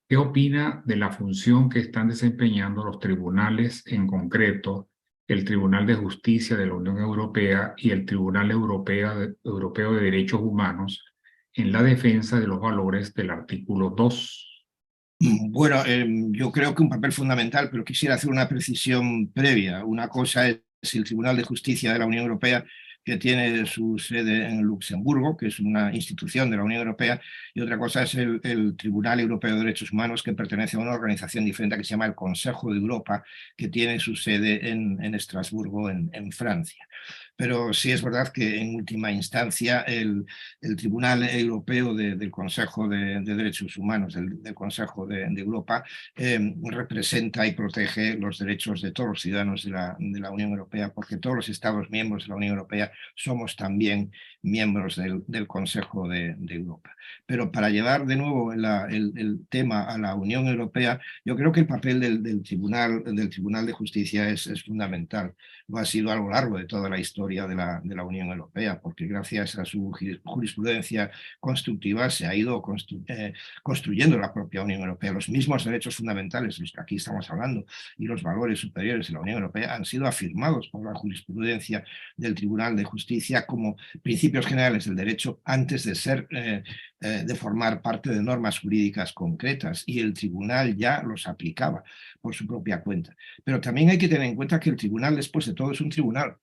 ¿Qué opina de la función que están desempeñando los tribunales, en concreto el Tribunal de Justicia de la Unión Europea y el Tribunal Europeo de Derechos Humanos en la defensa de los valores del artículo 2? Bueno, yo creo que un papel fundamental, pero quisiera hacer una precisión previa. Una cosa es el Tribunal de Justicia de la Unión Europea, que tiene su sede en Luxemburgo, que es una institución de la Unión Europea, y otra cosa es el Tribunal Europeo de Derechos Humanos, que pertenece a una organización diferente que se llama el Consejo de Europa, que tiene su sede en Estrasburgo, en Francia. Pero sí es verdad que en última instancia el Tribunal Europeo del Consejo de Derechos Humanos, del Consejo de Europa, representa y protege los derechos de todos los ciudadanos de la Unión Europea, porque todos los Estados miembros de la Unión Europea somos también miembros del Consejo de Europa. Pero para llevar de nuevo el tema a la Unión Europea, yo creo que el papel del Tribunal de Justicia es fundamental. Lo ha sido a lo largo de toda la historia de la Unión Europea, porque gracias a su jurisprudencia constructiva se ha ido construyendo la propia Unión Europea. Los mismos derechos fundamentales, los que aquí estamos hablando, y los valores superiores de la Unión Europea han sido afirmados por la jurisprudencia del Tribunal de Justicia como principios generales del derecho antes de formar parte de normas jurídicas concretas, y el tribunal ya los aplicaba por su propia cuenta. Pero también hay que tener en cuenta que el tribunal, después de todo, es un tribunal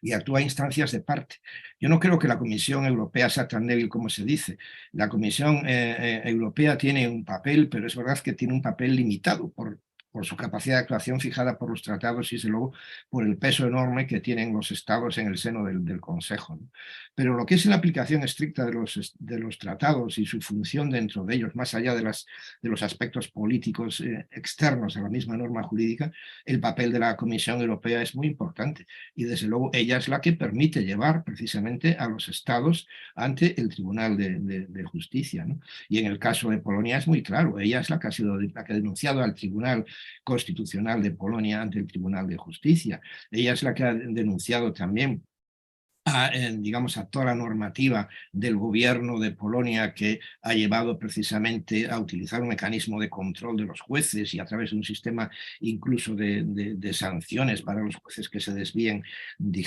y actúa a instancias de parte. Yo no creo que la Comisión Europea sea tan débil como se dice. La Comisión Europea tiene un papel, pero es verdad que tiene un papel limitado por su capacidad de actuación fijada por los tratados y, desde luego, por el peso enorme que tienen los estados en el seno del Consejo, ¿no? Pero lo que es la aplicación estricta de los tratados y su función dentro de ellos, más allá de los aspectos políticos externos a la misma norma jurídica, el papel de la Comisión Europea es muy importante. Y desde luego ella es la que permite llevar precisamente a los estados ante el Tribunal de Justicia, ¿no? Y en el caso de Polonia es muy claro, ella es la que ha denunciado al Tribunal Constitucional de Polonia ante el Tribunal de Justicia. Ella es la que ha denunciado también digamos, a toda la normativa del gobierno de Polonia, que ha llevado precisamente a utilizar un mecanismo de control de los jueces y a través de un sistema incluso de sanciones para los jueces que se desvíen de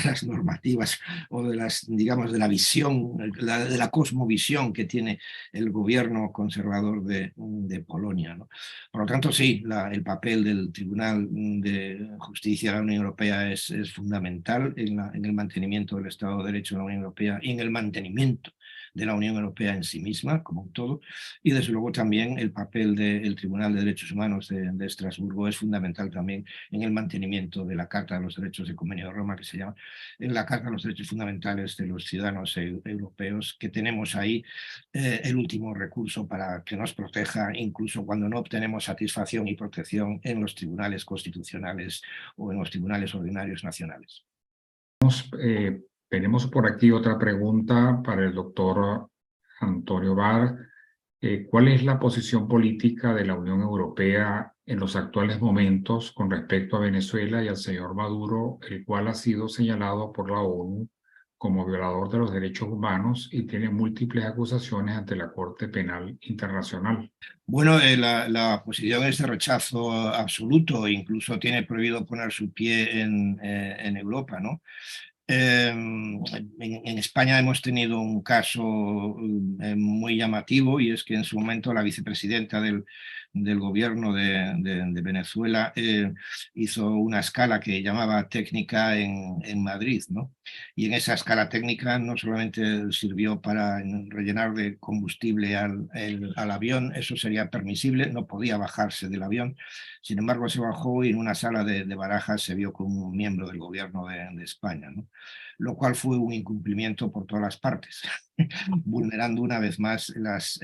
las normativas o de digamos, de la visión, de la cosmovisión que tiene el gobierno conservador de Polonia, ¿no? Por lo tanto, sí, el papel del Tribunal de Justicia de la Unión Europea es fundamental en el mantenimiento del Estado de Derecho en la Unión Europea y en el mantenimiento de la Unión Europea en sí misma, como un todo, y desde luego también el papel del Tribunal de Derechos Humanos de Estrasburgo es fundamental también en el mantenimiento de la Carta de los Derechos del Convenio de Roma, que se llama en la Carta de los Derechos Fundamentales de los Ciudadanos Europeos, que tenemos ahí el último recurso para que nos proteja, incluso cuando no obtenemos satisfacción y protección en los tribunales constitucionales o en los tribunales ordinarios nacionales. Tenemos por aquí otra pregunta para el doctor Antonio Barr. ¿Cuál es la posición política de la Unión Europea en los actuales momentos con respecto a Venezuela y al señor Maduro, el cual ha sido señalado por la ONU como violador de los derechos humanos y tiene múltiples acusaciones ante la Corte Penal Internacional? Bueno, la posición es de rechazo absoluto, incluso tiene prohibido poner su pie en Europa, ¿no? En España hemos tenido un caso muy llamativo, y es que en su momento la vicepresidenta del gobierno de Venezuela hizo una escala que llamaba técnica en Madrid, ¿no? Y en esa escala técnica no solamente sirvió para rellenar de combustible al avión, eso sería permisible, no podía bajarse del avión. Sin embargo, se bajó y en una sala de Barajas se vio con un miembro del gobierno de España, ¿no? Lo cual fue un incumplimiento por todas las partes, vulnerando una vez más las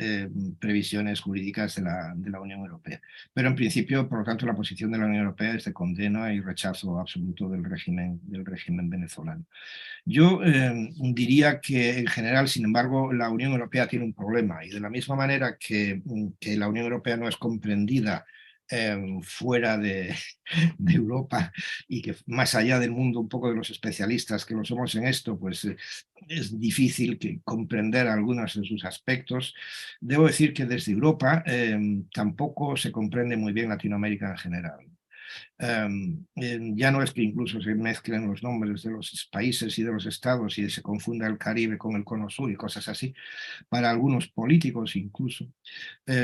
previsiones jurídicas de la Unión Europea. Pero en principio, por lo tanto, la posición de la Unión Europea es de condena y rechazo absoluto del régimen venezolano. Yo diría que en general, sin embargo, la Unión Europea tiene un problema, y de la misma manera que la Unión Europea no es comprendida fuera de Europa, y que más allá del mundo un poco de los especialistas que lo somos en esto, pues es difícil comprender algunos de sus aspectos. Debo decir que desde Europa tampoco se comprende muy bien Latinoamérica en general. Ya no es que incluso se mezclen los nombres de los países y de los estados y se confunda el Caribe con el Cono Sur y cosas así, para algunos políticos incluso,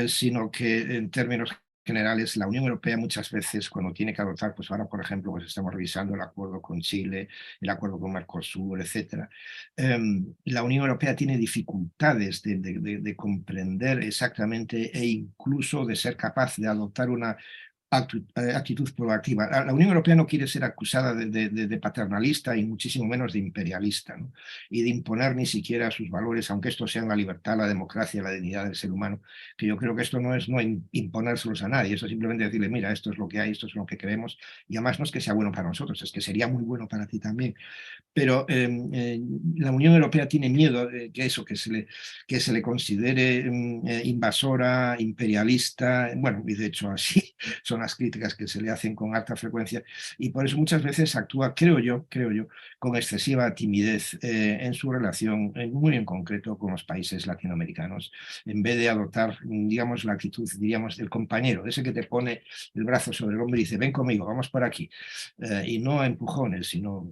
sino que en términos generales, la Unión Europea muchas veces, cuando tiene que adoptar, pues ahora por ejemplo pues estamos revisando el acuerdo con Chile, el acuerdo con Mercosur, etc. La Unión Europea tiene dificultades de comprender exactamente e incluso de ser capaz de adoptar una actitud proactiva. La Unión Europea no quiere ser acusada de paternalista y muchísimo menos de imperialista, ¿no? Y de imponer ni siquiera sus valores, aunque estos sean la libertad, la democracia, la dignidad del ser humano, que yo creo que esto no es imponérselos a nadie, esto es simplemente decirle, mira, esto es lo que hay, esto es lo que queremos, y además no es que sea bueno para nosotros, es que sería muy bueno para ti también. Pero la Unión Europea tiene miedo que eso, que se le considere invasora, imperialista, bueno, y de hecho así son las críticas que se le hacen con alta frecuencia, y por eso muchas veces actúa, creo yo, con excesiva timidez en su relación, muy en concreto, con los países latinoamericanos, en vez de adoptar, digamos, la actitud, diríamos, del compañero, ese que te pone el brazo sobre el hombro y dice, ven conmigo, vamos por aquí, y no a empujones, sino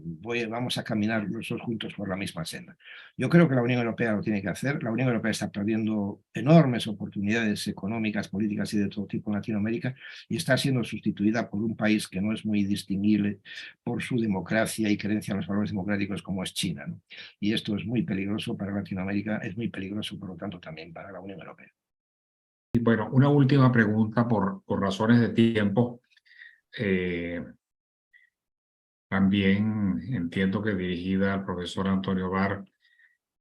vamos a caminar los dos juntos por la misma senda. Yo creo que la Unión Europea lo tiene que hacer. La Unión Europea está perdiendo enormes oportunidades económicas, políticas y de todo tipo en Latinoamérica, y está siendo sustituida por un país que no es muy distinguible por su democracia y creencia en los valores democráticos, como es China, ¿no? Y esto es muy peligroso para Latinoamérica, es muy peligroso, por lo tanto, también para la Unión Europea. Y bueno, una última pregunta por razones de tiempo. También entiendo que dirigida al profesor Antonio Barr.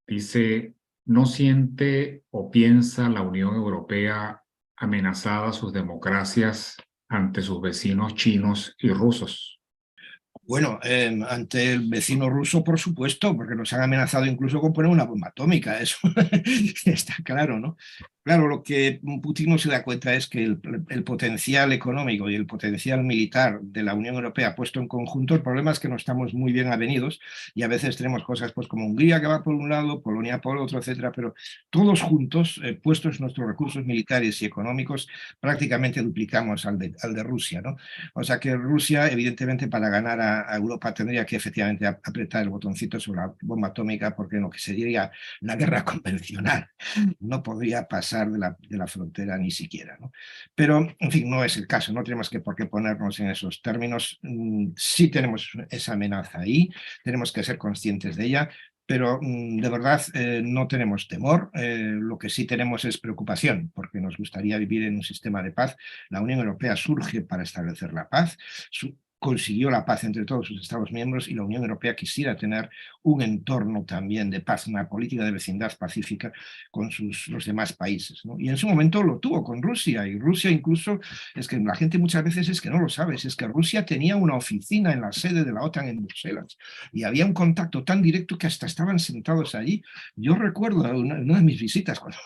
Dice, ¿no siente o piensa la Unión Europea amenazada sus democracias ante sus vecinos chinos y rusos? Bueno, ante el vecino ruso, por supuesto, porque nos han amenazado incluso con poner una bomba atómica, eso está claro, ¿no? Claro, lo que Putin no se da cuenta es que el potencial económico y el potencial militar de la Unión Europea puesto en conjunto, el problema es que no estamos muy bien avenidos, y a veces tenemos cosas pues como Hungría que va por un lado, Polonia por otro, etcétera, pero todos juntos, puestos nuestros recursos militares y económicos, prácticamente duplicamos al de Rusia, ¿no? O sea que Rusia, evidentemente, para ganar a Europa tendría que efectivamente apretar el botoncito sobre la bomba atómica, porque en lo que sería la guerra convencional no podría pasar de la frontera ni siquiera, ¿no? Pero, en fin, no es el caso, no tenemos por qué ponernos en esos términos. Sí tenemos esa amenaza ahí, tenemos que ser conscientes de ella. pero de verdad no tenemos temor. Lo que sí tenemos es preocupación, porque nos gustaría vivir en un sistema de paz. La Unión Europea surge para establecer la paz, consiguió la paz entre todos sus Estados miembros, y la Unión Europea quisiera tener un entorno también de paz, una política de vecindad pacífica con los demás países, ¿no? Y en su momento lo tuvo con Rusia, y Rusia incluso, es que la gente muchas veces es que no lo sabe, es que Rusia tenía una oficina en la sede de la OTAN en Bruselas, y había un contacto tan directo que hasta estaban sentados allí. Yo recuerdo una de mis visitas, cuando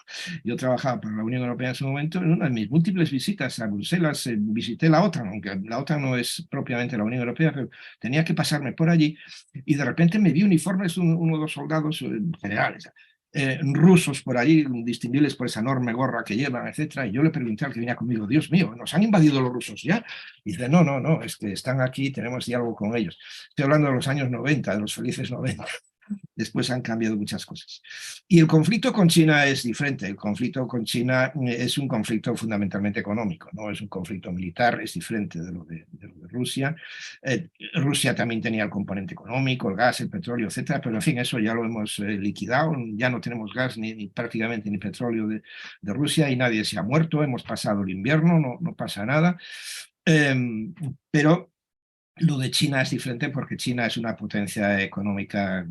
yo trabajaba para la Unión Europea en ese momento, en una de mis múltiples visitas a Bruselas, visité la OTAN, aunque la OTAN no es propiamente la Unión Europea, pero tenía que pasarme por allí, y de repente me vi uniformes, uno o dos soldados generales, rusos por allí, distinguibles por esa enorme gorra que llevan, etcétera, y yo le pregunté al que venía conmigo: Dios mío, ¿nos han invadido los rusos ya? Y dice: no, no, no, es que están aquí, tenemos diálogo con ellos. Estoy hablando de los años 90, de los felices 90. Después han cambiado muchas cosas. Y el conflicto con China es diferente. El conflicto con China es un conflicto fundamentalmente económico, no es un conflicto militar, es diferente de lo de Rusia. Rusia también tenía el componente económico, el gas, el petróleo, etcétera, pero en fin, eso ya lo hemos liquidado. Ya no tenemos gas ni prácticamente ni petróleo de Rusia, y nadie se ha muerto. Hemos pasado el invierno, no pasa nada. Pero lo de China es diferente, porque China es una potencia económica,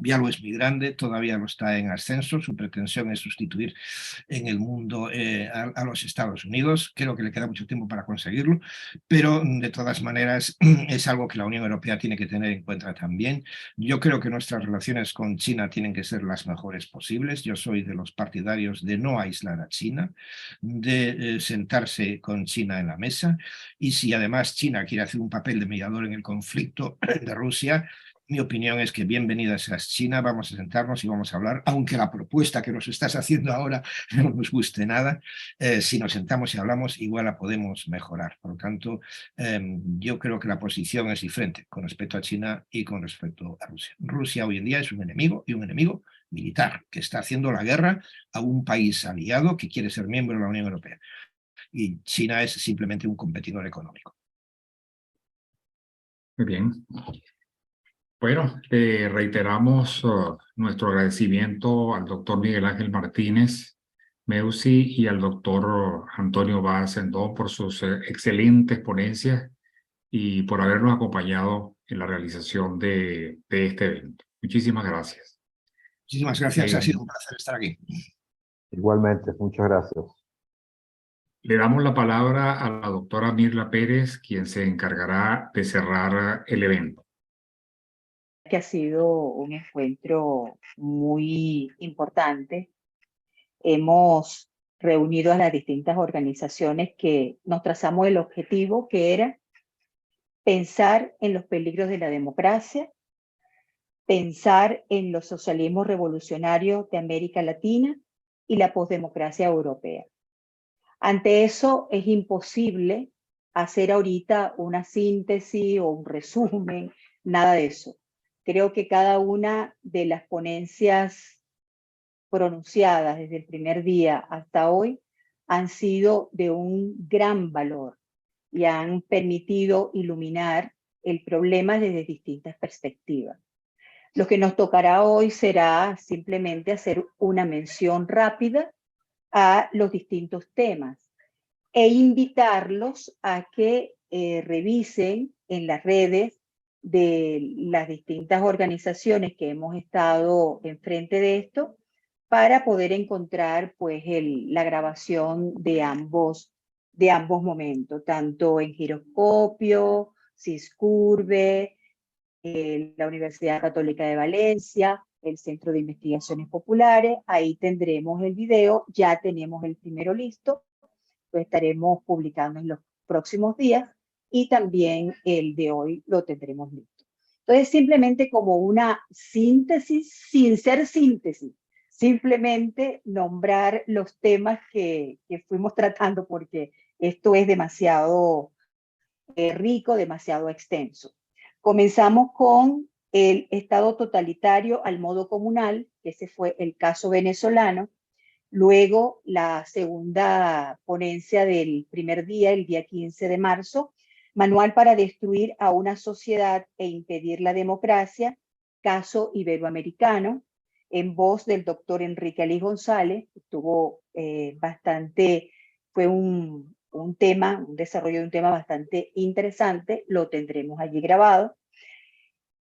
ya lo es muy grande, todavía lo está en ascenso. Su pretensión es sustituir en el mundo a los Estados Unidos. Creo que le queda mucho tiempo para conseguirlo, pero de todas maneras es algo que la Unión Europea tiene que tener en cuenta también. Yo creo que nuestras relaciones con China tienen que ser las mejores posibles. Yo soy de los partidarios de no aislar a China, de sentarse con China en la mesa, y si además China quiere hacer un papel de mediador en el conflicto de Rusia, mi opinión es que bienvenida seas China, vamos a sentarnos y vamos a hablar, aunque la propuesta que nos estás haciendo ahora no nos guste nada. Si nos sentamos y hablamos, igual la podemos mejorar. Por lo tanto, yo creo que la posición es diferente con respecto a China y con respecto a Rusia. Rusia hoy en día es un enemigo, y un enemigo militar, que está haciendo la guerra a un país aliado que quiere ser miembro de la Unión Europea. Y China es simplemente un competidor económico. Muy bien. Bueno, reiteramos nuestro agradecimiento al doctor Miguel Ángel Martínez Meucci y al doctor Antonio Vaz Sendón por sus excelentes ponencias y por habernos acompañado en la realización de este evento. Muchísimas gracias. Muchísimas gracias, ha sido un placer estar aquí. Igualmente, muchas gracias. Le damos la palabra a la doctora Mirla Pérez, quien se encargará de cerrar el evento. Que ha sido un encuentro muy importante. Hemos reunido a las distintas organizaciones que nos trazamos el objetivo, que era pensar en los peligros de la democracia, pensar en los socialismos revolucionarios de América Latina y la posdemocracia europea. Ante eso es imposible hacer ahorita una síntesis o un resumen, nada de eso. Creo que cada una de las ponencias pronunciadas desde el primer día hasta hoy han sido de un gran valor y han permitido iluminar el problema desde distintas perspectivas. Lo que nos tocará hoy será simplemente hacer una mención rápida a los distintos temas e invitarlos a que revisen en las redes de las distintas organizaciones que hemos estado enfrente de esto, para poder encontrar pues la grabación de ambos momentos, tanto en Giroscopio, Ciscurve, la Universidad Católica de Valencia, el Centro de Investigaciones Populares. Ahí tendremos el video, ya tenemos el primero listo, lo estaremos publicando en los próximos días, y también el de hoy lo tendremos listo. Entonces, simplemente como una síntesis, sin ser síntesis, simplemente nombrar los temas que fuimos tratando, porque esto es demasiado rico, demasiado extenso. Comenzamos con el Estado totalitario al modo comunal, que ese fue el caso venezolano. Luego, la segunda ponencia del primer día, el día 15 de marzo, Manual para destruir a una sociedad e impedir la democracia, caso iberoamericano, en voz del doctor Enrique Alí González. Estuvo fue un desarrollo de un tema bastante interesante, lo tendremos allí grabado.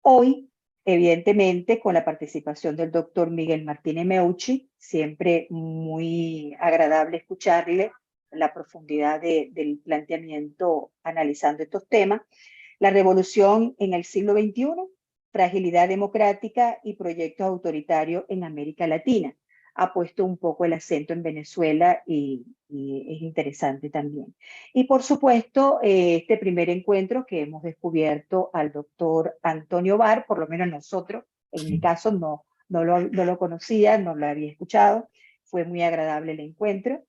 Hoy, evidentemente, con la participación del doctor Miguel Martínez Meucci, siempre muy agradable escucharle la profundidad del planteamiento analizando estos temas. La revolución en el siglo XXI, fragilidad democrática y proyectos autoritarios en América Latina. Ha puesto un poco el acento en Venezuela y es interesante también. Y por supuesto, este primer encuentro que hemos descubierto al doctor Antonio Barr, por lo menos nosotros, en mi caso no lo conocía, no lo había escuchado, fue muy agradable el encuentro.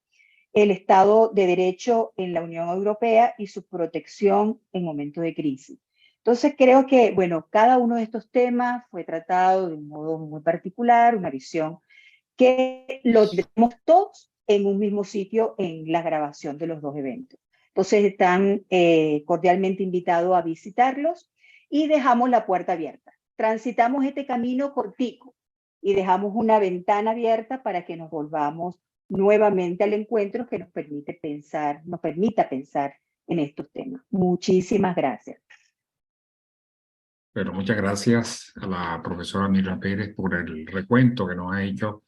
El Estado de Derecho en la Unión Europea y su protección en momentos de crisis. Entonces creo que, bueno, cada uno de estos temas fue tratado de un modo muy particular, una visión que lo tenemos todos en un mismo sitio en la grabación de los dos eventos. Entonces están cordialmente invitados a visitarlos y dejamos la puerta abierta. Transitamos este camino cortico y dejamos una ventana abierta para que nos volvamos nuevamente al encuentro que nos permita pensar en estos temas. Muchísimas gracias. Pero muchas gracias a la profesora Mirla Pérez por el recuento que nos ha hecho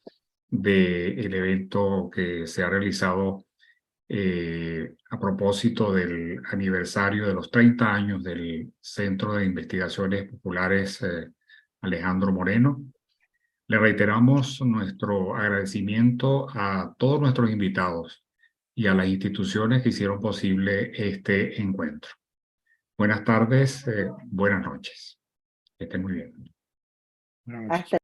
del evento que se ha realizado a propósito del aniversario de los 30 años del Centro de Investigaciones Populares Alejandro Moreno. Le reiteramos nuestro agradecimiento a todos nuestros invitados y a las instituciones que hicieron posible este encuentro. Buenas tardes, buenas noches. Que estén muy bien. Buenas noches. Hasta